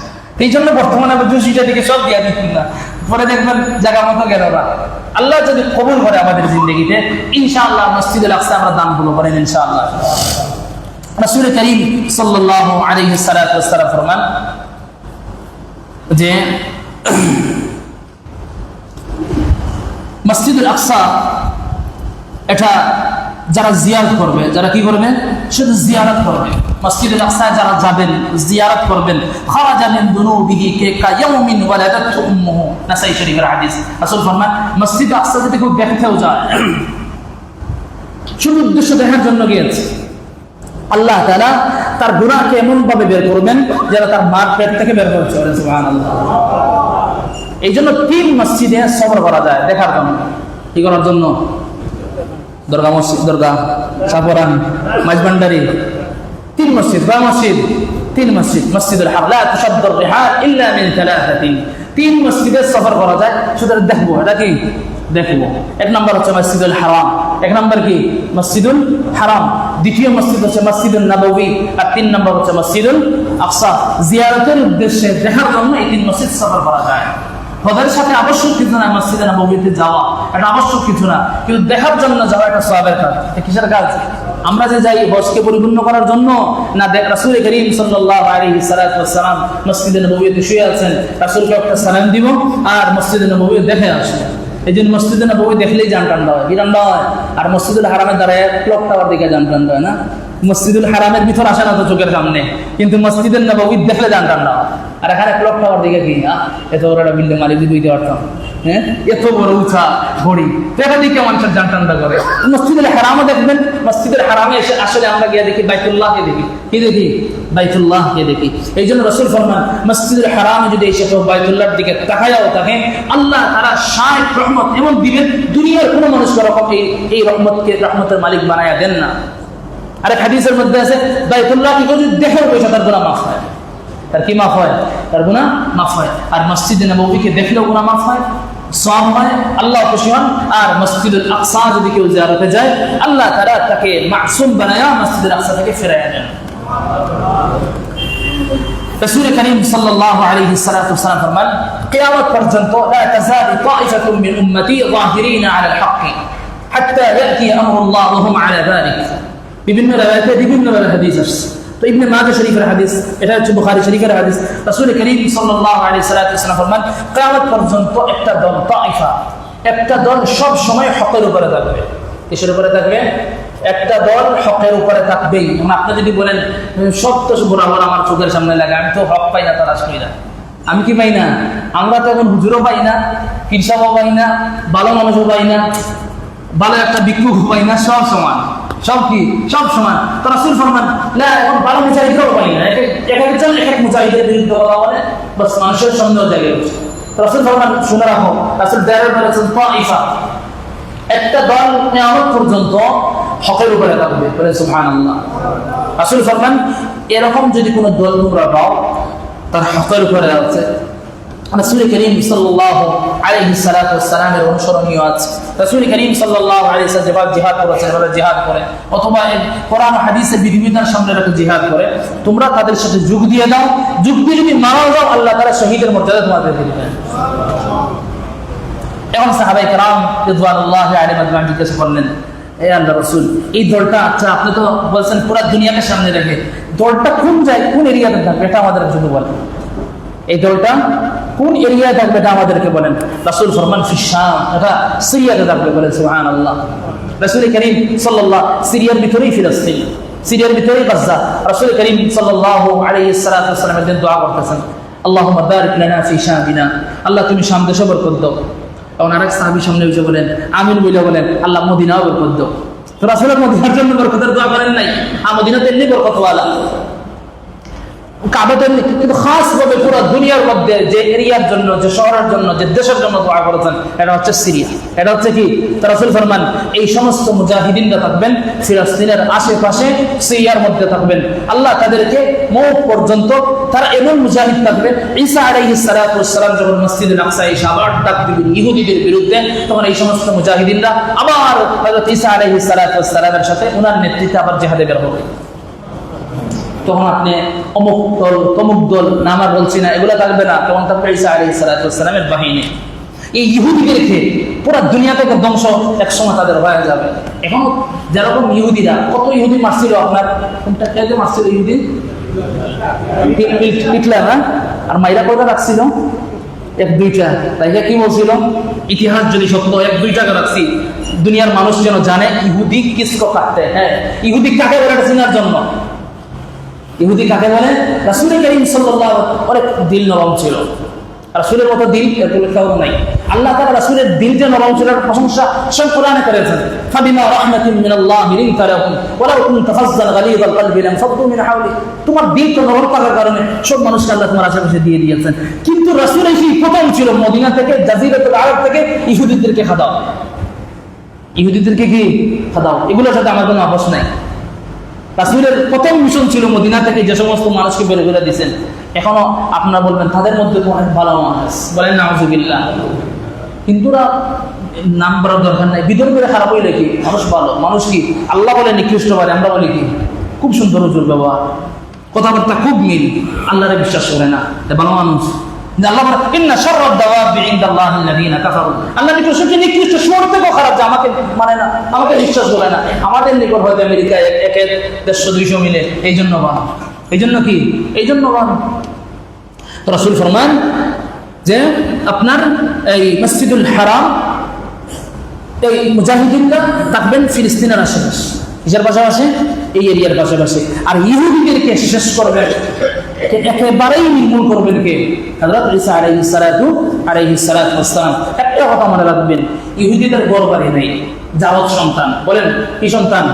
এই জন্য বর্তমানে সেটা দিকে সব দিয়া দিচ্ছি না, পরে দেখবেন জায়গা মতো গেল না। আল্লাহ যদি কবুল করে আমাদের জিন্দগিতে, ইনশাআল্লাহ মসজিদুল আকসা আমরা দান করবো পারেন ইনশাআল্লাহ। রাসূল করিম সাল্লাল্লাহু আলাইহি ওয়াসাল্লাম ফরমান যে মসজিদুল আকসা এটা যারা জিয়ারত করবে, যারা কি করবে? শুধু জিয়ারত করবে। মসজিদুল আকসায় যারা যাবেন, জিয়ারত করবেন, খারাজা মিন দুনুবিহি কায়াউমিন ওয়ালাদাতহু উম্মুহু, নাসাই শরীফের হাদিস। রাসূল ফরমান মসজিদুল আকসা যদি কেউ দেখতেও যায়, শুধু উদ্দেশ্য দেখার জন্য গিয়েছে, আল্লাহ তাআলা তার গুনাহকে এমন ভাবে বের করবেন যেন তার মার পেট থেকে বের করছে। সুবহানাল্লাহ। এই জন্য 3 মসজিদে সফর করা যায় দেখার জন্য। কি করার জন্য? দরগা মসজিদ, দরগা, সাফরান, মাঝবান্ডারি, 3 মসজিদ। বা মসজিদ 3 মসজিদ। মসজিদুল হারাম লা তুশাদ্দুর রিহাল ইল্লা মিন 3। 3 মসজিদে সফর করা যায়, শুধু দেখবো। এটা কি দেখবো? 1 নম্বর হচ্ছে মসজিদুল হারাম। 1 নম্বর কি? মসজিদুল হারাম। দ্বিতীয় মসজিদ হচ্ছে মসজিদুল নববী, আর 3 নম্বর হচ্ছে মসজিদুল আকসা। জিয়ারতের উদ্দেশ্যে দেখার জন্য এই 3 মসজিদ সফর করা যায়। হজের সাথে আবশ্যক কিছু না মসজিদে নববীতে যাওয়া, এটা আবশ্যক কিছু না, কিন্তু দেখার জন্য যাওয়া এটা সওয়াবের কাজ। কিসের কাজ? আমরা যে যাই হজকে পরিপূর্ণ করার জন্য না? রাসূল করিম সাল্লাল্লাহু আলাইহি ওয়াসাল্লাম মসজিদে নববীতে শুয়ে আছেন, রাসূলকে একটা সালাম দিব আর মসজিদে নববী দেখে আসবে। এই জন্য মসজিদে নববী দেখলেই জান টান্ডা হয়। কি টান্ডা হয়? আর মসজিদুল হারামের দাঁড়ায় ক্লক টাওয়ার দিকে জান টান্ডা হয় না? মসজিদুল হারামের ভিতর আসে না তো চোখের সামনে, কিন্তু মসজিদের নববী দেখলে জান টান্ডা হয়। আর এখানে ক্লক টাওয়ার দিকে কি এত বড় একটা বিল্ডিং মালিক দিতে পারতাম, হ্যাঁ, এত বড় উঁচা ঘড়ি, তো এটা দিকে মানুষের জান টান্ডা করে। মসজিদুল হারামও দেখবেন, মসজিদের হারামে এসে আসলে আমরা গিয়ে দেখি বাইতুল্লাহকে দেখি। কি দেখি? বাইতুল্লাহকে দেখি। এই জন্য রাসূল ফরমান মসজিদুল হারামে যদি এসে কেউ বাইতুল্লাহর দিকে তাকায়াও থাকে, আল্লাহ তাআলা 60 রহমত এমন দিবেন, দুনিয়ার কোনো মানুষ রকম এই রহমতকে রহমতের মালিক বানায়া দেন না। আর এক হাদিসের মধ্যে আছে বাইতুল্লাহকে যদি দেখেও পয়সা তার গুনাহ মাফ হয়। তার কি মাফ হয়? তার গুনাহ মাফ হয়। আর মসজিদে নববীকে দেখলেও গুনাহ মাফ হয়, সওয়াব হয়, আল্লাহ খুশি হন। আর মসজিদুল আকসা যদি কেউ জিয়ারতে যায়, আল্লাহ তাআলা তাকে মাসুম বানায়া মসজিদুল আকসা থেকে ফিরাইয়া দেন। রাসূল করিম সাল্লাল্লাহু আলাইহি ওয়াসাল্লাম ফরমান কিয়ামত পর্যন্ত লা তাযালু তাইফাতুম মিন উম্মতি যাহিরিনা আলাল হক হাত্তা ইয়াতি আমরুল্লাহ ওয়া হুম আলা যালিক। বিভিন্ন রাওয়ায়াতে বিভিন্ন হাদিস আসছে। তো ইবনে মাজাহ শরীফের হাদিস, এটা হচ্ছে বুখারী শরীফের হাদিস। রাসূল করিম সাল্লাল্লাহু আলাইহি ওয়াসাল্লাম ফরমান কিয়ামত পর্যন্ত একটা দল, তাইফা, একটা দল সব সময় হকের উপরে থাকবে। কিসের উপরে থাকবে? একটা দল হকের উপরে থাকবেই। আপনি যদি বলেন সব তো বরাবর আমার চোখের সামনে লাগে, আমি তো হক পাই না, তালাশ করি না। আমি কি পাই না? আমরা তো এখন হুজুরও পাই না, পীর সাহেবও পাই না, ভালো মানুষও পাই না, ভালো একটা ভিক্ষুকও পাই না, সব সমান। সব কি? সব সমান। তো রাসূল ফরমান না, এখন ভালো মুজাহিদও পাই না, একজন এক এক মুজাহিদের বিরুদ্ধে কথা বলে, বাস মানুষের সন্দেহ জাগে উঠছে। তো রাসূল ফরমান শুনে রাখো, রাসূল দাঁড়িয়ে বলেছেন তাইফা, একটা দল কিয়ামত পর্যন্ত হকের উপরে থাকবে। বলে সুবহানাল্লাহ। রাসূল ফরমান এরকম যদি কোনো দল তোমরা পাও তার হকের উপরে আছে, রাসূল করিম সাল্লাল্লাহু আলাইহি ওয়াসাল্লামের অনুসরণীয় আছে। রাসূল করিম সাল্লাল্লাহু আলাইহি ওয়াসাল্লাম জিহাদ করেছেন, ওরা জিহাদ করে, অথবা কোরআন হাদিসে বিধিবিধান সামনে রেখে জিহাদ করে, তোমরা তাদের সাথে যোগ দিয়ে দাও। যোগ দিয়ে যদি মারাও যাও, আল্লাহ তাআলা শহীদের মর্যাদা তোমাদের দিবেন। এখন সাহাবায়ে কেরাম রিদওয়ানুল্লাহি আলাইহিম আজমাইন জিজ্ঞাসা করলেন, এ আল্লাহর রাসূল, এই দলটা, আচ্ছা আপনি তো বলছেন পুরো দুনিয়াকে সামনে রেখে, দলটা কোন জায়গায়, কোন এরিয়াতে থাকবে এটা আমাদের শুধু বলেন। এই দলটা কোন এরিয়ায় থাকবে এটা আমাদেরকে বলেন। রাসূল ফরমান ফি শাম, এটা সিরিয়াতে থাকবে। বলেন সুবহানাল্লাহ। রাসূল করিম সাল্লাল্লাহু সিরিয়ার ভিতরেই ফিলিস্তিন, সিরিয়ার ভিতরেই গাজা। রাসূল করিম সাল্লাল্লাহু আলাইহি ওয়াসাল্লাম এর দোয়া করতেছেন, আল্লাহুম্মা বারিক লানা ফি শামিনা, আল্লাহ তুমি শাম দেশে বরকত দাও। এবং আরেক সাহাবী সামনে এসে বলেন আমিন বলে বলেন, আল্লাহ মদিনাও বরকত দাও। তো রাসূলের মদিনার জন্য বরকতের দোয়া করেন নাই? মদিনাতে এমনি বরকতওয়ালা। কাবাতের কিন্তু খাস ভাবে পুরো দুনিয়ার মধ্যে যে এরিয়ার জন্য, যে শহরের জন্য, যে দেশের জন্য দোয়া করেছেন, এটা হচ্ছে সিরিয়া। এটা হচ্ছে কি, রাসূল ফরমান এই সমস্ত মুজাহিদিনরা থাকবেন ফিলিস্তিনের আশেপাশে, সিরিয়ার মধ্যে থাকবেন। আল্লাহ তাদেরকে মওত পর্যন্ত তারা এমন মুজাহিদ থাকবে। ঈসা আলাইহিস সালাতু ওয়াস সালাম যখন মসজিদুল আকসা এসে আবার ডাক দিবেন ইহুদিদের বিরুদ্ধে, তখন এই সমস্ত মুজাহিদিনরা আবার হযরত ঈসা আলাইহিস সালাতু ওয়াস সালামের সাথে ওনার নেতৃত্বে আবার জিহাদে বের হবে। তখন আপনি অমুক দল তমুক দল না, আমার বলছি না, এগুলো থাকবে না। তখন থাকবে ঈসা আলাইহিস সালাতু ওয়াস সালামের বাহিনী। এই ইহুদিদেরকে পুরো দুনিয়া থেকে ধ্বংস একসময় তাদের হয়ে যাবে। এখন যেরকম ইহুদিরা, কত ইহুদি মারছিল আপনার, কোনটা কে মারছিল ইহুদি? হিটলার না? আর মাইরা কয়টা রাখছিল? এক দুইটা। তাই কি বলছিল? ইতিহাস যদি সত্য, এক দুইটাকে রাখছি, দুনিয়ার মানুষ যেন জানে ইহুদি কিসকো কাটতে। হ্যাঁ, ইহুদি কাকে বলে এটা চেনার জন্য। ইহুদি কাকে বলে? রাসূল করিম সাল্লাল্লাহু আলাইহি ওয়াসাল্লাম অনেক দিল নরম ছিল। রাসূলের মতো দিল এর কোনো কেউ নাই। আল্লাহ তাআলা রাসূলের দিল যে নরম ছিল এর প্রশংসা স্বয়ং কোরআনে করেছেন। ফাবিমা রাহমাতিন মিনাল্লাহি লিনতা লাহুম ওয়া লাউ কুনতা ফাজ্জান গালিযাল কলবি লানফাদ্দু মিন হাওলি। তোমার দিল তো নরম থাকার কারণে সব মানুষকে আল্লাহ তোমার আশেপাশে দিয়ে দিয়েছেন। কিন্তু রাসূল এই প্রথম ছিল মদিনা থেকে, জাজিরাতুল আরব থেকে ইহুদিদেরকে খাদাও। ইহুদিদেরকে কি খাদাও? এগুলোর সাথে আমার কোনো আপোষ নাই। রাসূলের প্রথম মিশন ছিল মদিনা থেকে যে সমস্ত মানুষকে বের করে দিয়েছেন। এখনো আপনারা বলবেন তাদের মধ্যে তো অনেক ভালো মানুষ, বলেন নাউযুবিল্লাহ। কিন্তু নাম বলার দরকার নাই, বিতর্কের খারাপ হইলে কি? মানুষ ভালো, মানুষ কি আল্লাহ বলে নিকৃষ্ট পারে, আমরা বলি কি খুব সুন্দর হুজুর ব্যবহার, কথাবার্তা খুব মিল, আল্লাহরে বিশ্বাস করে না, ভালো মানুষ। আল্লাহ ইন্না শাররাদ দাওয়াবি ইনদাল্লাহি আল্লাযীনা কাফারু। আল্লাহ নিকট সবচেয়ে নিকৃষ্ট শুয়োর থেকেও খারাপ, যে আমাকে মানে না, আমাকে বিশ্বাস করে না। আমাদের নিকট হয়তো আমেরিকা 100-200 মিলে, এই জন্য ভালো। এই জন্য কি? এই জন্য ভালো। রাসূল ফরমান যে আপনার এই মসজিদুল হারাম, এই মুজাহিদিনরা থাকবেন ফিলিস্তিনের আশেপাশে, কিসের পাশাপাশি? এই এরিয়ার পাশাপাশি। আর ইহুদিদেরকে শেষ করবেন, একেবারেই নির্মূল করবেন কে? হযরত ঈসা আলাইহিস সালাতু ওয়াস সালাম। একটা কথা মনে রাখবেন, ইহুদিদের বড় বাড়ি নেই, জাওয়াত সন্তান। বলেন কি সন্তান?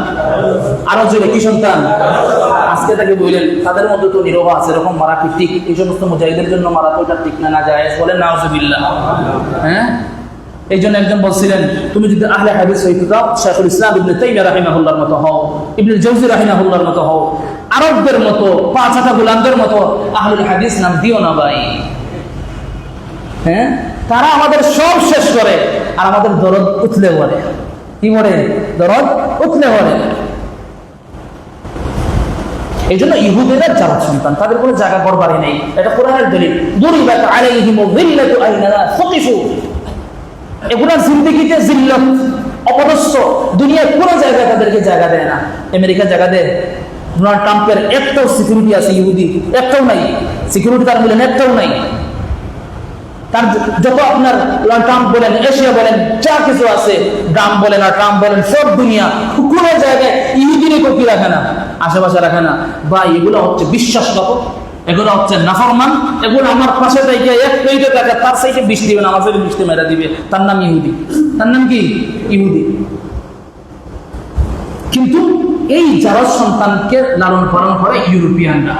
আরো জোরে কি সন্তান? আজকে তাকে বললেন তাদের মধ্যে তো নিরহ আছে, এরকম মারা কি ঠিক? এই সমস্ত মুজাহিদের জন্য মারা তো এটা ঠিক না, না যায়। বলেন নাউযুবিল্লাহ। হ্যাঁ, এই জন্য একজন বলছিলেন, তুমি যদি আহলে হাদিস হইতে চাও, শাইখুল ইসলাম ইবনে তাইমিয়া রাহিমাহুল্লাহর মতো হও, ইবনে জাওজি রাহিমাহুল্লাহর মতো হও, আরবদের মতো, পাঁচটা গোলামদের মতো আহলুল হাদিস নাম দিও না ভাই। হ্যাঁ, তারা আমাদের সব শেষ করে আর আমাদের দরদ উঠলে পড়ে। কি বলে? দরদ উঠলে পড়ে। এই জন্য ইহুদিদের জাত সন্তান, তাদের কোনো জায়গা করবারই নেই। এটা কোরআনের দলিল। দুরিবাত আলাইহিমুয যিল্লাতু আইনামা সুকিফু। এগুলা জিন্দেগিতে জিল্লত, অপদস্থ, দুনিয়ার কোন জায়গায় তাদেরকে জায়গা দেয় না। আমেরিকা জায়গা দেয়? ডোনাল্ড ট্রাম্পের একটাও সিকিউরিটি আছে ইহুদি? একটাও নাই। সিকিউরিটি তার বলেন একটাও নাই। তার যত আপনার ট্রাম্প বলেন, এশিয়া বলেন, যা কিছু আছে, ট্রাম্প বলেন আর ট্রাম্প বলেন, সব দুনিয়া কোন জায়গায় ইহুদিনে কপি রাখে না, আশেপাশে রাখে না। বা এগুলো হচ্ছে বিশ্বাসঘাতক, এগুলো হচ্ছে নাফরমান। এগুলো আমার পাশে থেকে এক পেইটে টাকা তার সাইডে 20 দিবে না, আমার সাইডে 20 মেরা দিবে। তার নাম ইহুদি। তার নাম কি? ইহুদি। কিন্তু এই যারা সন্তানকে লালন পালন করে ইউরোপিয়ানরা।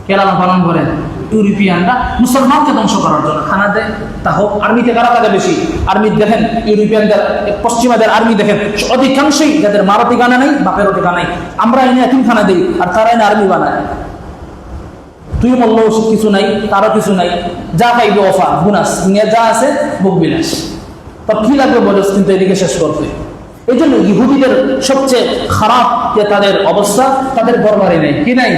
কে লালন পালন করে? ইউরোপিয়ানরা, মুসলমানকে ধ্বংস করার জন্য। খানা দেয় তা হোক। আর্মিতে কারা থাকে বেশি? আর্মি দেখেন ইউরোপিয়ানদের, পশ্চিমাদের আর্মি দেখেন অধিকাংশই যাদের মারও ঠিকানা নেই, বাপেরও ঠিকানা নেই। আমরা এনে এতিমখানা দিই আর তারা এনে আর্মি বানায়। তুই বললো কিছু নাই, তারও কিছু নাই, যা পাইবে অফা বোনাস, যা আছে ভোগ বিলাস। তোর কি লাগবে বলে কিন্তু এদিকে শেষ করতে। এই জন্য ইহুদিদের সবচেয়ে খারাপ যে তাদের অবস্থা, তাদের বরবারি নেই, কি নাই?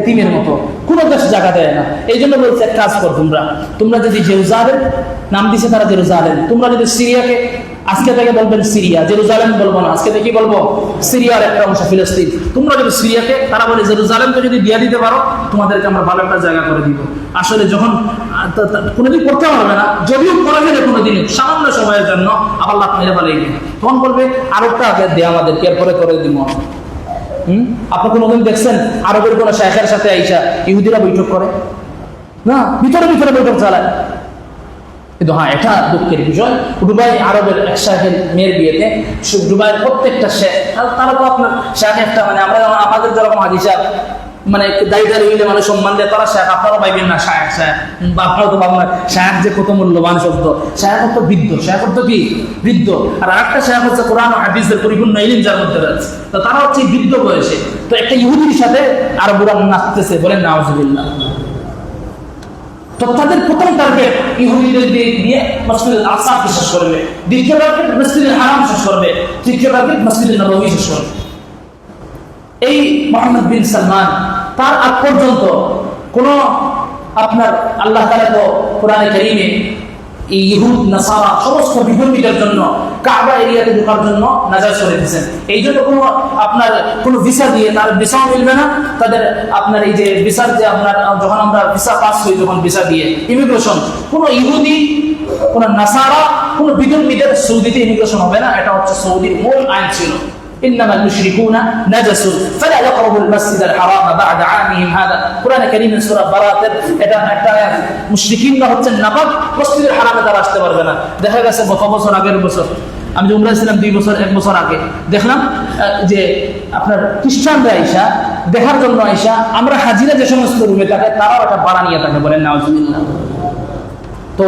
এতিমের মতো, কোনো দেশ জায়গা দেয় না। এই জন্য বলছে এক কাজ কর, তোমরা যদি জেরুজালেম নাম দিছে তারা জেরুজালেম, তোমরা যদি সিরিয়াকে আজকে থেকে বলবেন সিরিয়া, জেরুজালেম বলবো না, আজকে থেকে বলবো সিরিয়ার একটা অংশ ফিলিস্তিন। তোমরা যদি সিরিয়াকে, তারা বলে জেরুজালেমকে যদি দিয়ে দিতে পারো, তোমাদেরকে আমরা ভালো একটা জায়গা করে দিব। আসলে যখন কোনোদিন করতে পারবে না, যদিও করে ফেলে কোনোদিন সামান্য সময়ের জন্য, আবার লাভ মেরে ফেলে গিয়ে তখন বলবে আরবটা আগে দেয় আমাদেরকে, এরপরে করে দিব। আপনি কোনোদিন দেখছেন আরবের কোন শাইখের সাথে আইসা ইহুদিরা বৈঠক করে? না, ভিতরে ভিতরে বৈঠক চালায়। কিন্তু হ্যাঁ, এটা দুঃখের বিষয়, দুবাই আরবের এক শাইখের মেয়ের বিয়েতে দুবাইয়ের প্রত্যেকটা শেখ, তারা তো আপনার শাইখ একটা, মানে আমরা আমাদের যেরকম হাজি সাহেব মানে দায়িত্ব হইলে মানে সম্মান দেয় তারা শায়েখ, আপনারাও পাইবেন না শায়েখ শায়েখ, বা আপনারাও তো পাবেন না। শায়েখ যে কত মূল্যবান শব্দ, শায়েখ অর্থ বৃদ্ধ, শায়েখ অর্থ কি বৃদ্ধ, আর আরেকটা শায়েখ হচ্ছে কোরআন ও হাদিসের পরিপূর্ণ ইলম যার মধ্যে রয়েছে। তো তারা হচ্ছে বৃদ্ধ বয়সে, তো একটা ইহুদির সাথে আরবরা নাচতেছে, বলেন নাউজুবিল্লাহ। তো তাদের প্রথম টার্গেট ইহুদিদের দিয়ে মসজিদুল আকসা শেষ করবে, দ্বিতীয় টার্গেট মসজিদুল হারাম শেষ করবে, তৃতীয় টার্গেট মসজিদুল নববী শেষ করবে। এই মুহাম্মদ বিন সালমান তার আগ পর্যন্ত কোন আপনার আল্লাহ তাআলা তো কোরআনে কারীমে এই ইহুদ নাসারা সমস্ত বিধর্মীদের জন্য কাবা এরিয়াতে ঢোকার জন্য নাজায়েজ করে দিয়েছেন। এই জন্য কোনো ভিসা দিয়ে তার ভিসাও মিলবে না তাদের। আপনার এই যে ভিসার যে আপনার যখন আমরা ভিসা পাস হই, যখন ভিসা দিয়ে ইমিগ্রেশন, কোনো ইহুদি, কোনো নাসারা, কোনো বিধর্মীদের সৌদিতে ইমিগ্রেশন হবে না। এটা হচ্ছে সৌদির মূল আইন ছিল। إنما المشركون نجس فلا يقربوا المسجد الحرام بعد عامهم هذا। কোরআনে কারীমের সূরা বারাতের এটা একটা আয়াত। মুশরিকিনরা হচ্ছেন নাপাক, মসজিদুল হারামে তারা আসতে পারবে না। দেখা গেছে গত বছর, আগের বছর আমি যে উমরায় ছিলাম 2 বছর 1 বছর আগে, দেখলাম যে আপনার খ্রিস্টানরা আইসা দেখার জন্য আইসা, আমরা হাজিরা যে সমস্ত রুমে থাকে তারাও একটা ভাড়া নিয়ে থাকে, বলেন নাউজুবিল্লাহ। তো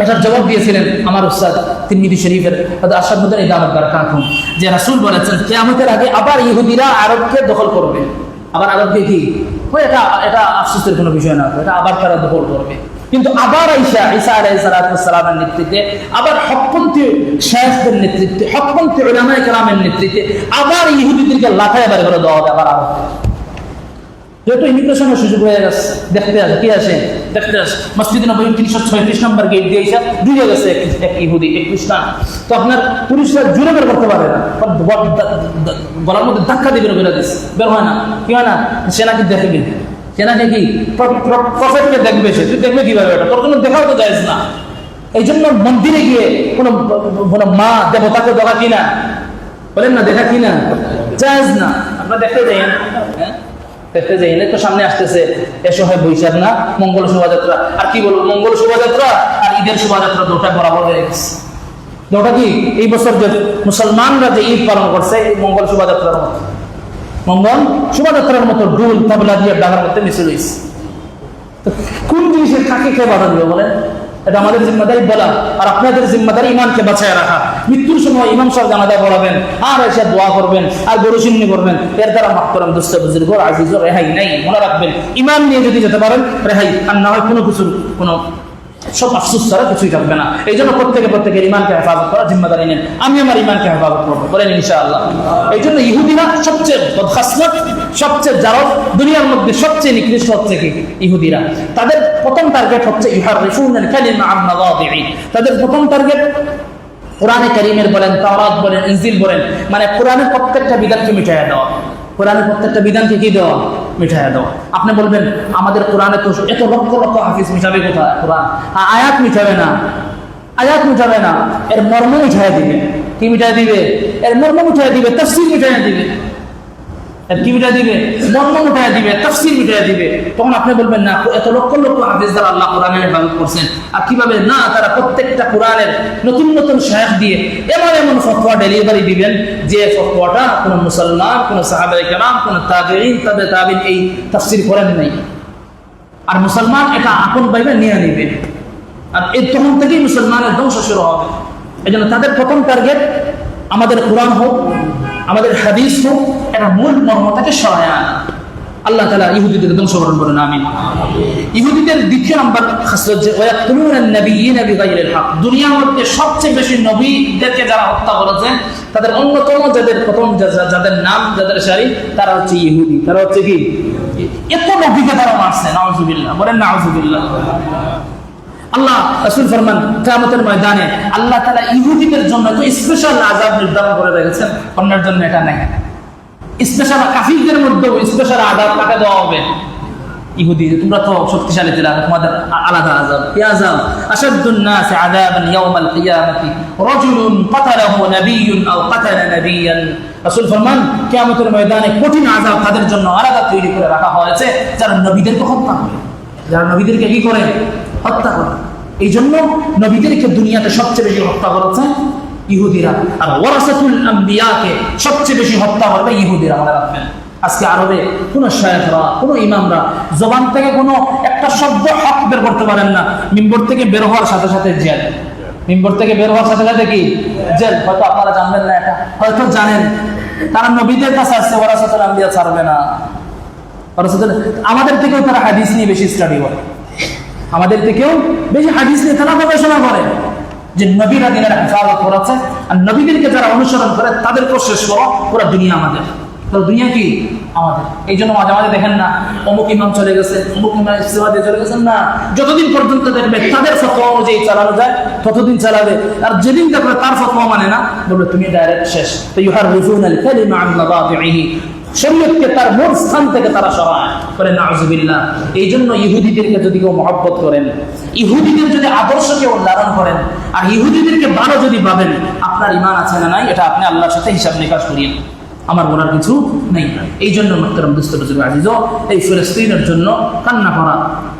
এটার জবাব দিয়েছিলেন আমার উস্তাদ তিরমিজি শরীফের আশরাফ মুদানি দামাত বারাকাতুহু, যে রাসূল বলেছেন কিয়ামতের আগে আবার ইহুদিরা আরবকে দখল করবে। আবার আরবকে কি এটা আফসোসের কোনো বিষয় না, এটা আবার তারা দখল করবে। কিন্তু আবার ঈসা আলাইহিস সালামের নেতৃত্বে, আবার হকপন্থী শায়েখদের নেতৃত্বে, হকপন্থী উলামায়ে কেরামের নেতৃত্বে আবার ইহুদিদেরকে লাথায় বের করে দেওয়া হবে আবার আরব। যেহেতু ইমিগ্রেশনের সুযোগ হয়ে গেছে, দেখতে আসে, কি আসে দেখতে আসে। মসজিদে নববীর 336 নম্বর গেট দিয়ে এসে ঢুকে গেছে এক ইহুদি, এক খ্রিস্টান। তো আপনার পুলিশরা জোরে বের করতে পারে না, গলার মধ্যে ধাক্কা দিয়ে বের দিচ্ছে, বের হয় না। কি হয় না? সে নাকি দেখবে, সে নাকি কি প্রফেটকে দেখবে, সে তুই দেখবে কিভাবে? এটা তোর জন্য দেখাও তো জায়েজ না। এই জন্য মন্দিরে গিয়ে কোনো মা দেবতাকে দেখা কিনা, বলেন না, দেখা কিনা জায়েজ না। আপনারা দেখতে যাইয়েন, দেখতে যাই না তো সামনে আসতেছে এসো হয় বৈশাখ না, মঙ্গল শোভাযাত্রা। আর কি বলবো, মঙ্গল শোভাযাত্রা আর ঈদের শোভাযাত্রা দুটা বরাবর হয়ে গেছে। দুটা কি এই বছর যে মুসলমানরা যে ঈদ পালন করছে, এই মঙ্গল শোভাযাত্রার মতো, মঙ্গল শোভাযাত্রার মতো ঢোল তাবলা দিয়ে ডাকার মধ্যে মিছিল হয়েছে। তো কোন জিনিসের কাকে কে বাধা দিবে বলেন? এটা আমাদের জিম্মাদারি বলা, আর আপনাদের জিম্মাদারি ইমানকে বাঁচায় রাখা। মৃত্যুর সময় ইমাম সাহেব জানাজা পড়াবেন, আর এসে দোয়া করবেন, আর গরু সিন্নি করবেন। এর দ্বারা মাহতারাম দোস্ত বুজুর্গ আজিজ রেহাই নাই। মনে রাখবেন, ইমান নিয়ে যদি যেতে পারেন রেহাই, আর না হয় কোনো কিছু কোনো সব আফসোস ছাড়া কিছুই থাকবে না। এই জন্য প্রত্যেকের ইমানকে হেফাজত করা জিম্মাদারি নেন। আমি আমার ইমানকে হেফাজত করবো, বলেন ইনশাআল্লাহ। এই জন্য ইহুদিরা সবচেয়ে বদখাসলত, সবচেয়ে জারদ, দুনিয়ার মধ্যে সবচেয়ে নিকৃষ্ট হচ্ছে কি ইহুদিরা। তাদের প্রথম টার্গেট হচ্ছে ইউহাররিফুনাল কালিমা আন মাওয়াদিহি। তাদের প্রথম টার্গেট কোরআনে কারীমের বলেন, তাওরাত বলেন, ইনজিল বলেন, মানে কোরআনের প্রত্যেকটা বিধানকে মিটাইয়া দেওয়া। কোরআনের প্রত্যেকটা বিধানকে কি দেওয়া? মিটাইয়া দেওয়া। আপনি বলবেন আমাদের কোরআনে তো এত লক্ষ লক্ষ হাফিজ, মিটাবে কোথায়? কোরআন আয়াত মিটাবে না, আয়াত মিটাবে না, এর মর্ম মিটাইয়া দিবে। কি মিটাই দিবে? এর মর্ম মিটাইয়া দিবে, তাফসীর মিটাইয়া দিবে। এর কি মিটাই দিবে? মর্ম মিটাইয়া দিবে, তাফসীর মিটাইয়া দিবে। তখন আপনি বলবেন না, এত লক্ষ লক্ষ হাফিজ দ্বারা আল্লাহ কোরআনের হেফাজত করছেন, আর কিভাবে না? তারা প্রত্যেকটা কোরআনের নতুন নতুন শায়েখ দিয়ে এমন এমন ফতোয়া ডেলিভারি দিবেন যে ফতোয়াটা কোনো মুসলমান, কোনো সাহাবায়ে কেরাম, কোনো তাবেঈন, তাবেঈন এই তাফসীর করেন নাই। আর মুসলমান এটা আপন ভাবে নিয়ে নিবে, আর এই তখন থেকেই মুসলমানের ধ্বংস শুরু হবে। এই জন্য তাদের প্রথম টার্গেট আমাদের কোরআন হোক, আমাদের হাদিস হোক, এটা মূল মর্মটাকে সরায় আনা। আল্লাহ তাআলা ইহুদিদের ধ্বংস করুন, বলেন আমিন। ইহুদিদের দ্বিতীয় নাম্বার খাসলত যে ওয়ায়াকুলুনান নাবিয়্যিনা বিগাইরিল হক। দুনিয়ার মধ্যে সবচেয়ে বেশি নবীদেরকে যারা হত্যা করেছেন, তাদের অন্যতম যাদের নাম, যাদের সারি, তারা হচ্ছে ইহুদি। তারা হচ্ছে কি? এত নবীকে তারা মারছে, নাউজুবিল্লাহ, বলেন নাউজুবিল্লাহ। আল্লাহ রাসূল ফরমান কিয়ামতের ময়দানে আল্লাহ তাআলা ইহুদিদের জন্য তো স্পেশাল আযাব নির্ধারণ করে রেখেছেন, অন্যের জন্য এটা নাই। স্পেশাল কাফিরদের মধ্যে স্পেশাল আযাব কাকে দেওয়া হবে? ইহুদি। তোমরা তো শক্তিশালী ছিলা, তোমাদের আলাদা আযাব। কি আযাব? আশাদ্দুন নাসি আযাবান ইয়াউমাল কিয়ামাতি রাজুলুন কাতালাহু নাবিয়্যুন আও কাতালা নাবিয়্যান। রাসূল ফরমান কিয়ামতের ময়দানে কঠিন আযাব তাদের জন্য আলাদা তৈরি করে রাখা হয়েছে যারা নবীদেরকে হত্যা করে, যারা নবীদেরকে কি করে? হত্যা করে। এই জন্য নবীদেরকে দুনিয়াতে সবচেয়ে বেশি হত্যা করেছে ইহুদিরা, আর ওয়ারাসাতুল আম্বিয়াকে সবচেয়ে বেশি হত্যা করবে ইহুদিরা, মনে রাখবেন। আজকে আরবে কোন শায়েখরা, কোন ইমামরা জবান থেকে কোনো একটা শব্দ হক বের করতে পারেন না, মিম্বর থেকে বের হওয়ার সাথে সাথে জেল। মিম্বর থেকে বের হওয়ার সাথে সাথে কি জেল। হয়তো আপনারা জানবেন না এটা, হয়তো জানেন, তারা নবীদের কাছে আসছে, ওয়ারাসাতুল আম্বিয়া ছাড়বে না। আমাদের থেকেও তারা হাদিস নিয়ে বেশি স্টাডি করে, আমাদের থেকেও বেশি হাদিস নিয়ে তারা গবেষণা করে যে নবীরা দিনের হেফাজত করেছে, আর নবীদেরকে যারা অনুসরণ করে তাদেরকেও শেষ করো, পুরো দুনিয়া আমাদের। তো দুনিয়া কি আমাদের। এই জন্য মাঝে মাঝে দেখেন না, অমুক ইমাম চলে গেছে, অমুক ইমাম ইস্তেফা দিয়ে চলে গেছেন না, যতদিন পর্যন্ত দেখবে তাদের ফতোয়া অনুযায়ী চালানো যায় ততদিন চালাবে, আর যেদিন দেখবে তার ফতোয়া মানে না, বলবে তুমি ডাইরেক্ট শেষ। তো ইউহাররিফুনাল কালিমা আন মাওয়াদিহি, শরীয়তকে তার মূল স্থান থেকে তারা সরায় করে, নাউযুবিল্লাহ। এই জন্য ইহুদিদেরকে যদি কেউ মহব্বত করেন, ইহুদিদের যদি আদর্শ কেউ লালন করেন, আর ইহুদিদেরকে ভালো যদি ভাবেন, আপনার ঈমান আছে না নাই এটা আপনি আল্লাহর সাথে হিসাব নিকাশ করিয়েন, আমার বলার কিছু নেই। এই জন্য মুহতারাম দোস্ত বুজুর্গ আজিজ, এই ফিলিস্তিনের জন্য কান্না করা,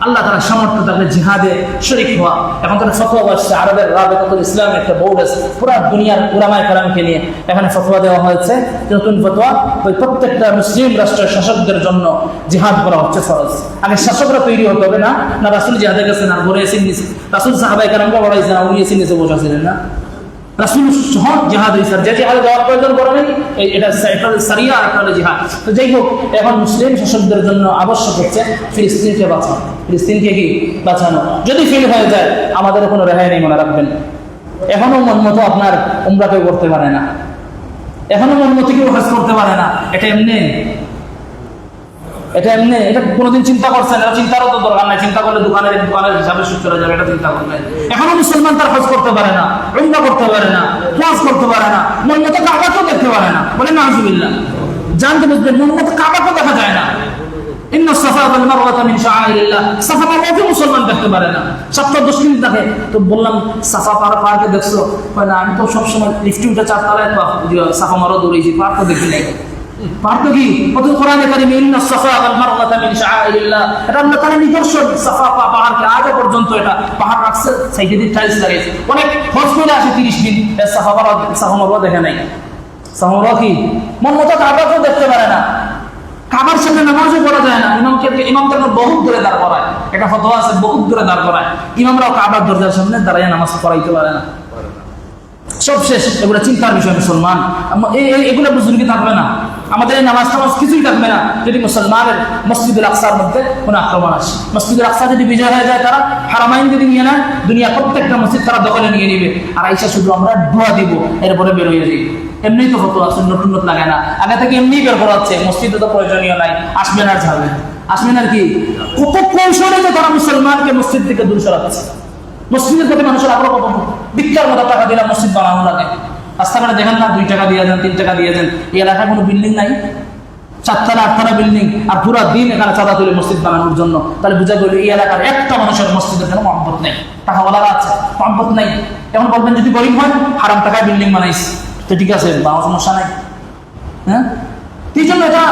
আল্লাহ তাআলা সামর্থ্য থাকলে জিহাদে শরীক হওয়া। এখন তারা ফতোয়া আসছে, আরবের রাবিতাতুল ইসলাম একটা বোর্ড আছে, পুরো দুনিয়ার উলামায়ে কেরামকে নিয়ে এখানে ফতোয়া দেওয়া হয়েছে, নতুন ফতোয়া, ওই প্রত্যেকটা মুসলিম রাষ্ট্রের শাসকদের জন্য জিহাদ করা হচ্ছে ফরজ। আগে শাসকরা তৈরি হতে হবে না, না রাসূল জিহাদে গেছেন আর ঘরে এসে নিছে, রাসূল সাহাবায়ে কেরামকে বলাইছেন, উনি এসে নিচে বসেছিলেন না, রাসূল সহ জিহাদ হয়েছে। যে জিহাদে যাওয়ার প্রয়োজন পড়ে নাই, এটা সারিয়া আর একটা জিহাদ। তো যাই হোক, এখন মুসলিম শাসকদের জন্য আবশ্যক হচ্ছে ফিলিস্তিনকে বাঁচানো, ফিলিস্তিনকে কি বাঁচানো। যদি ফেল হয়ে যায় আমাদের কোনো রেহাই নেই, মনে রাখবেন। এখনো মন মতো আপনার উমরা কেউ করতে পারে না, এখনো মন মতো কেউ হজ করতে পারে না। এটা এমনি, এটা এমনি, এটা কোনোদিন চিন্তা করছেন? এটা চিন্তারও তো দরকার নাই, চিন্তা করলে দোকানের হিসাবে সুদ চলে যাবে, এটা চিন্তা করবেন। এখনো মুসলমান তার হজ করতে পারে না, উমরা করতে পারে না, ওয়াজ করতে পারে না, মন মতো কাবাকেও দেখতে পারে না, বলেন নাউযুবিল্লাহ। জানতে বুঝবেন, মন মতো কাবাকেও দেখা যায় না। ইন্না সাফা ওয়াল মারওয়াতা মিন শাআইরিল্লাহ, সাফা মারওয়াকে মুসলমান দেখতে পারে না, সপ্তাহ 10 দিন থাকে। তো বললাম সাফা পাহাড়কে দেখছো? না, আমি তো সবসময় লিফটে উঠে 4 তলায় সাফা মারওয়া দৌড়েছি, পাহাড় তো দেখি নাই। পাহাড় তো কি কত কোরআনে কারিমে ইন্না সাফা ওয়াল মারওয়াতা মিন শাআইরিল্লাহ, এটা আল্লাহ তাআলা নিদর্শন। সাফা পাহাড়কে আজ পর্যন্ত এটা পাহাড় রাখছে, সাইডে দিয়ে টাইলস লাগাইছে। অনেক হজ করে আসে 30 দিন, সাফা মারওয়া দেখে নাই। সাফা মারওয়া কি মন মতো কাবাকেও দেখতে পারে না, কাবার সাথে নামাজও পড়া যায় না। ইমামকে বহুত দূরে দাঁড় করায়, এটা ফতোয়া আছে, বহুত দূরে দাঁড় করায়। ইমামরাও কাবার দরজার সামনে দাঁড়ায় নামাজ পড়াইতে পারে না। সব শেষ, এগুলো চিন্তার বিষয়। মুসলমান এগুলো বুজুর্গি থাকবে না, আমাদের এই নামাজ টামাজ কিছুই থাকবে না যদি মুসলমানের মসজিদুল আকসার মধ্যে কোনো আক্রমণ আসে। মসজিদুল আকসা যদি বিজয় হয়ে যায়, তারা হারামাইন যদি নিয়ে নেয়, দুনিয়া প্রত্যেকটা মসজিদ তারা দখলে নিয়ে নিবে, আর আইসা শুধু আমরা দোয়া দিব, এরপরে বের হয়ে যাই। এমনি তো ফতোয়া আছে, নতুন নতুন লাগে না, আগে থেকে এমনি বের করা হচ্ছে, মসজিদে তো প্রয়োজনীয় নাই, আসবেন আর যাবেন, আসবেন আর কি। কত কৌশলে যে তারা মুসলমানকে মসজিদ থেকে দূর সরাচ্ছে। মসজিদের প্রতি মানুষের আগ্রহ কত, ভিক্ষার মতো টাকা দিলাম মসজিদ বানানো লাগে। রাস্তাঘাটে দেখেন না, 2 টাকা দিয়ে দেন, 3 টাকা দিয়ে দেন। এই এলাকায় কোনো বিল্ডিং নাই, 4 তলা 8 তলা বিল্ডিং, আর পুরো দিন এখানে চাঁদা তুলে মসজিদ বানানোর জন্য। তাহলে বুঝা গেল এই এলাকার একটা মানুষের মসজিদের জন্য মহব্বত নেই, টাকাওয়ালারা আছে, মহব্বত নেই। এখন বলবেন যদি গরিব হয়, হারাম টাকায় বিল্ডিং বানাইছে, তো ঠিক আছে, বাবা সমস্যা নাই। হ্যাঁ, এই জন্য এটা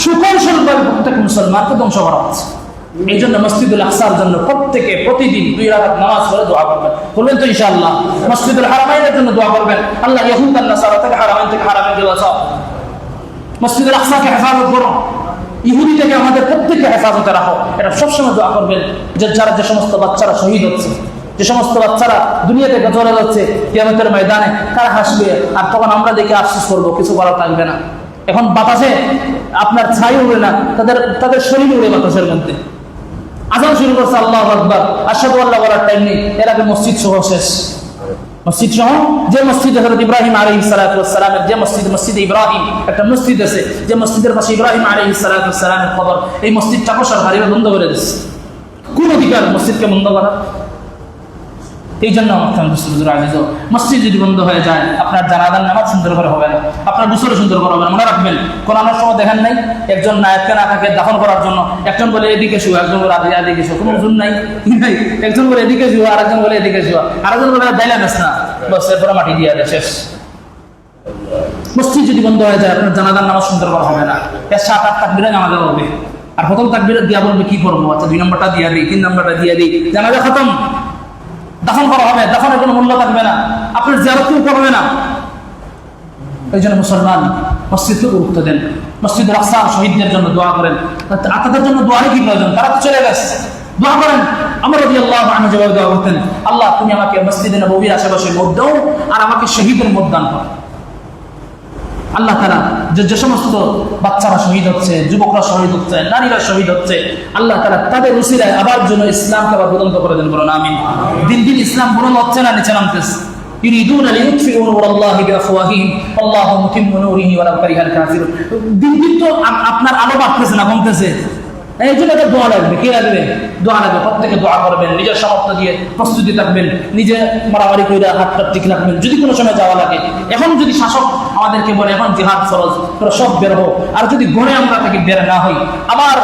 সুকৌশলভাবে প্রত্যেক মুসলমানকে ধ্বংস করা হচ্ছে। এই জন্য মসজিদুল আকসার জন্য প্রত্যেকে প্রতিদিন 2 রাকাত নামাজ পড়ে দোয়া করবেন, বলবেন তো ইনশাআল্লাহ। মসজিদুল হারামাইনের জন্য দোয়া করবেন, আল্লাহ ইহুদ আর নাসারা থেকে হারামাইনকে বাঁচাও। মসজিদুল আকসাকে হেফাজত করো, ইহুদি থেকে আমাদের প্রত্যেককে হেফাজতে রাখো, এটা সবসময় দোয়া করবেন। যে যারা, যে সমস্ত বাচ্চারা শহীদ হচ্ছে, যে সমস্ত বাচ্চারা দুনিয়া থেকে চলে যাচ্ছে, কিয়ামতের ময়দানে কারা হাসবে, আর তখন আমরা দেখে আফসোস করবো, কিছু করার থাকবে না। এখন বাতাসে আপনার ছাই উড়ে না, তাদের শরীর উড়ে বাতাসের মধ্যে। আজান শুরু করছে, আল্লাহু আকবার, আশহাদু আল্লাহ বলার টাইম নেই, এর আগে মসজিদ সহ শেষ। মসজিদ সহ, যে মসজিদে হযরত ইব্রাহিম আলাইহিস সালাতু ওয়াস সালামের, যে মসজিদে ইব্রাহিম, একটা মসজিদ আছে, যে মসজিদের পাশে ইব্রাহিম আলাইহিস সালাতু ওয়াস সালামের কবর, এই মসজিদটাকে সরকারিভাবে বন্ধ করে দিয়েছে। কোন অধিকার মসজিদকে বন্ধ করা? এই জন্য মসজিদ যদি বন্ধ হয়ে যায়, আপনার জানাজার নামাজ সুন্দর করে হবে না, আপনার গোসল সুন্দর করে হবে না। মনে রাখবেন, কোরআনের সময় দেখেন নাই, একজন নায়ককে না থাকে দাফন করার জন্য একজন বলে এদিকে শুয়া, একজন বলে এদিকে শুয়া, কোনো ওজন নাই, একজন বলে এদিকে শুয়া, আরেকজন বলে এদিকে শুয়া, আরেকজন বলে দাইলা বেশ না, বস এরপরে মাটি দিয়ে দেয়, শেষ। মসজিদ যদি বন্ধ হয়ে যায়, আপনার জানাজার নামাজ সুন্দর করা হবে না। এর 7-8 তাকবীরে জানাজা হবে, আর প্রথম তাকবীরে দিয়া বলবে কি করবো, আচ্ছা 2 নম্বরটা দিয়া দিই, 3 নম্বরটা দিয়া দিই, জানাজা খতম, দাফন করা হবে, দাফনের কোনো মূল্য থাকবে না, আপনার জিয়ারত কেউ করবে না। এই জন্য মুসলমান মসজিদকে গুরুত্ব দেন। মসজিদুল আকসার শহীদদের জন্য দোয়া করেন। তাদের জন্য দোয়ার কি প্রয়োজন? তারা তো চলে গেছে, দোয়া করেন। আমার রাদিয়াল্লাহু আনহু জবাব দোয়া করতেন, আল্লাহ তুমি আমাকে মসজিদে নববীর আশেপাশে মত দাও আর আমাকে শহীদের মত দান করো। আল্লাহ তাআলা যে সমস্ত বাচ্চারা শহীদ হচ্ছে, যুবকরা শহীদ হচ্ছে, নারীরা শহীদ হচ্ছে, আল্লাহ তাআলা তাদের উসিলায় আবার যেন ইসলামকে আবার বুলন্দ করে দেন, বলুন আমিন। দিন দিন ইসলাম বুলন্দ হচ্ছে না, নিচে নামতেছে। ইউরিদুনা লিইউতফিউ নূরাল্লাহি বিআফওয়াহিহিম আল্লাহু মুতিম্মু নূরিহি ওয়ালাউ কারিহাল কাফিরুন। দিন দিন তো আপনার আলো বাড়তেছে না, কমতেছে। এই জন্য একটা দোয়া লাগবে। কে লাগবে? দোয়া লাগবে। প্রত্যেকে দোয়া করবেন, নিজের সামর্থ্য দিয়ে প্রস্তুতি থাকবেন, নিজে মারামারি করে হাতটা ঠিক রাখবেন যদি কোনো সময় যাওয়া লাগে। এখন যদি শাসক আমাদেরকে বলে এখন জিহাদ ফরজ, তোরা সব বের হো, আর যদি গনে আমরা থেকে বের না হই, আবার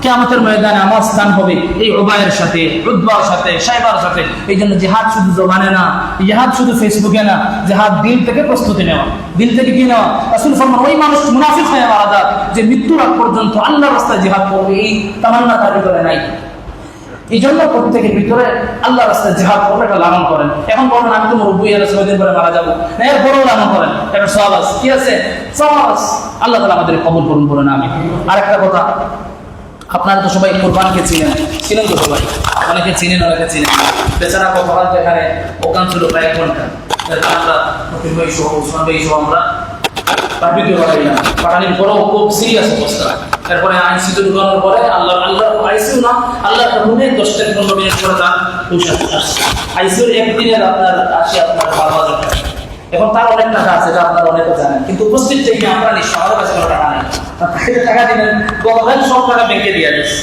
কিয়ামতের ময়দানে আমার স্থান হবে এই উবায়ের সাথে, উতবার সাথে, সাইবার সাথে। এই জন্য জিহাদ শুধু জবানে না, জিহাদ শুধু ফেসবুকে না, জিহাদ দিল থেকে প্রস্তুতি নেওয়া, দিল থেকে কি নেওয়া। রাসূল ফরমান ওই মানুষ মুনাফিক হয়ে মারা যায় যে মৃত্যুর আগ পর্যন্ত আল্লাহর রাস্তায় জিহাদ করবে, এই তামান্না তার ভিতরে নাই। এই জন্য প্রত্যেকের ভিতরে আল্লাহর রাস্তায় জিহাদ করবে, এটা লালন করেন। এখন বলেন আমি তো মুরব্বী, এর 6 দিন পরে মারা যাবো, না এর বড় লালন করেন, এটা সওয়াব আছে। কি আছে? সওয়াব আছে। আল্লাহ তাআলা আমাদের কবুল করুন, বলেন আমিন। আরেকটা কথা, আপনারা তো সবাই কোরবানকে চিনেন তো সবাই, অনেকে চিনেন অনেকে চিনেন। বেচারা কোরবান যেখানে ওখান ছিল প্রায় 1 ঘন্টা, আমরা ফকির ভাই সহ ওসমান ভাই সহ আমরা বারবিকিউ বানাইলাম। বানানোর পরেও খুব সিরিয়াস অবস্থা। তারপরে আইসিইউ ঢুকানোর পরে আল্লাহ আইসিইউ না, আল্লাহর রুমে 10 থেকে 15 মিনিট পরে তার পয়সা আসছে। আইসিইউর একদিনের আপনার আসে আপনার 12,000 টাকা। এখন তার অনেক টাকা আছে, এটা আপনারা অনেকে জানেন, কিন্তু উপস্থিত থেকে আমরা নিশ্চয় আমাদের কাছে কোনো টাকা নেই। টাকা দিলেন, গতকাল সব টাকা ব্যাংকে দিয়ে দিচ্ছে।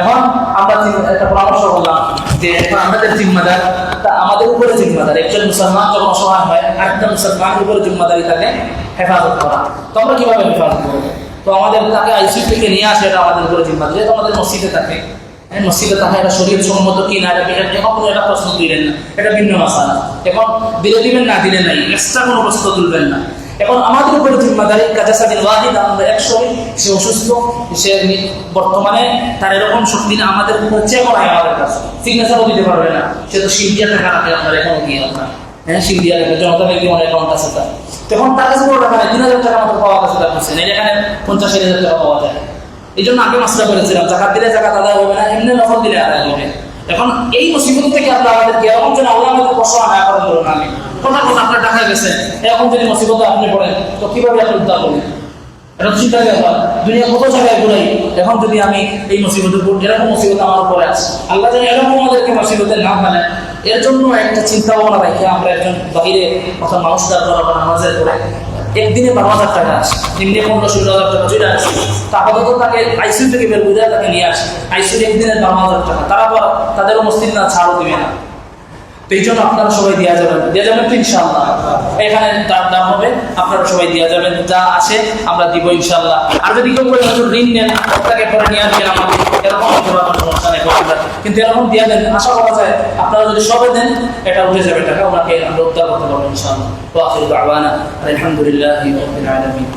এখন আমরা একটা পরামর্শ করলাম যে এখন আমাদের জিম্মাদার, তা আমাদের উপরে জিম্মাদার, একজন মুসলমান যখন অসহায় হয় আরেকটা মুসলমানের উপরে জিম্মাদারি থাকে হেফাজত করা। তো আমরা কিভাবে হেফাজত করবো? তো আমাদের তাকে আইসিইউ থেকে নিয়ে আসে, এটা আমাদের উপরে জিম্মাদারি। যেহেতু আমাদের মসজিদে থাকে, মসজিদে থাকা এটা শরীয়ত সম্মত কি না, এখন কোনো একটা প্রশ্ন দিলেন না, এটা ভিন্ন মাসালা। এখন দিলে দিবেন, না দিলে নাই, এক্সট্রা কোনো প্রশ্ন তুলবেন না। এখন আমাদের উপরে জিম্মাদারি কাজাসাদিন ওয়াহিদ, আমাদের এক শরীর, সে অসুস্থ, সে বর্তমানে তার এরকম শক্তি না, আমাদের উপরে চেক করা হয়, আমাদের কাছে সিগনেচারও দিতে পারবে না। সে তো শিল্ডিয়া টাকা রাখে আপনার এখনো গিয়ে আপনার, শিল্ডিয়া রাখে, জনতা ব্যাংকে অনেক অ্যাকাউন্ট আছে তার। তখন তার কাছে কোনো টাকা নেই, 3,000 টাকা আমাদের পাওয়া গেছে তার কাছে, এখানে 50,000 টাকা পাওয়া যায়। এই জন্য আগে মাসটা করেছিলাম, জাকাত দিলে জাকাত আদায় হবে না, এমনি নফল দিলে আদায় হবে। এখন এই মুসিবত থেকে আপনার আমাদেরকে এরকম যেন আল্লাহ আমাদের কষ্ট না করেন, বলুন আমি কথা কথা আপনার টাকা গেছে, এখন যদি মুসিবতে আপনি পড়েন তো কিভাবে আপনি উদ্ধার করবেন? এটা চিন্তা ব্যাপার। দুনিয়া কত জায়গায় ঘুরাই, এখন যদি আমি এই মুসিবতের উপর, এরকম মুসিবত আমার উপরে আছে, আল্লাহ যেন এরকম আমাদেরকে মুসিবতে না ফেলে, এর জন্য একটা চিন্তা ভাবনা রাখি আমরা একজন বাহিরে অর্থাৎ মানুষ দ্বারা নামাজের করে একদিনে 12,000 টাকা আসে, নিম্নে 15-16,000 টাকা চলে আসে। আপাতত তাকে আইসিইউ থেকে বের করে তাকে নিয়ে আসে, আইসিইউ একদিনের 12,000 টাকা, তারা তাদেরও মসজিদ না ছাড়ও দিবে না। তো এই জন্য আপনারা সবাই দেওয়া যাবেন তো ইনশাআল্লাহ। এখানে তার দাম হবে, আপনারা সবাই দেওয়া যাবেন, যা আসে আমরা দিব ইনশাআল্লাহ। আর যদি কেউ করে ঋণ নেন, তাকে পরে নিয়ে আসবেন আমাদের, এরকম কোনো সমস্যা নেই, কিন্তু এরকম দেওয়া দেন, আশা করা যায় আপনারা যদি সবাই দেন এটা উঠে যাবে টাকা, ওনাকে আমরা উদ্ধার করতে পারবো ইনশাআল্লাহ। ওয়া আখিরু দাওয়ানা আলহামদুলিল্লাহি রাব্বিল আলামিন।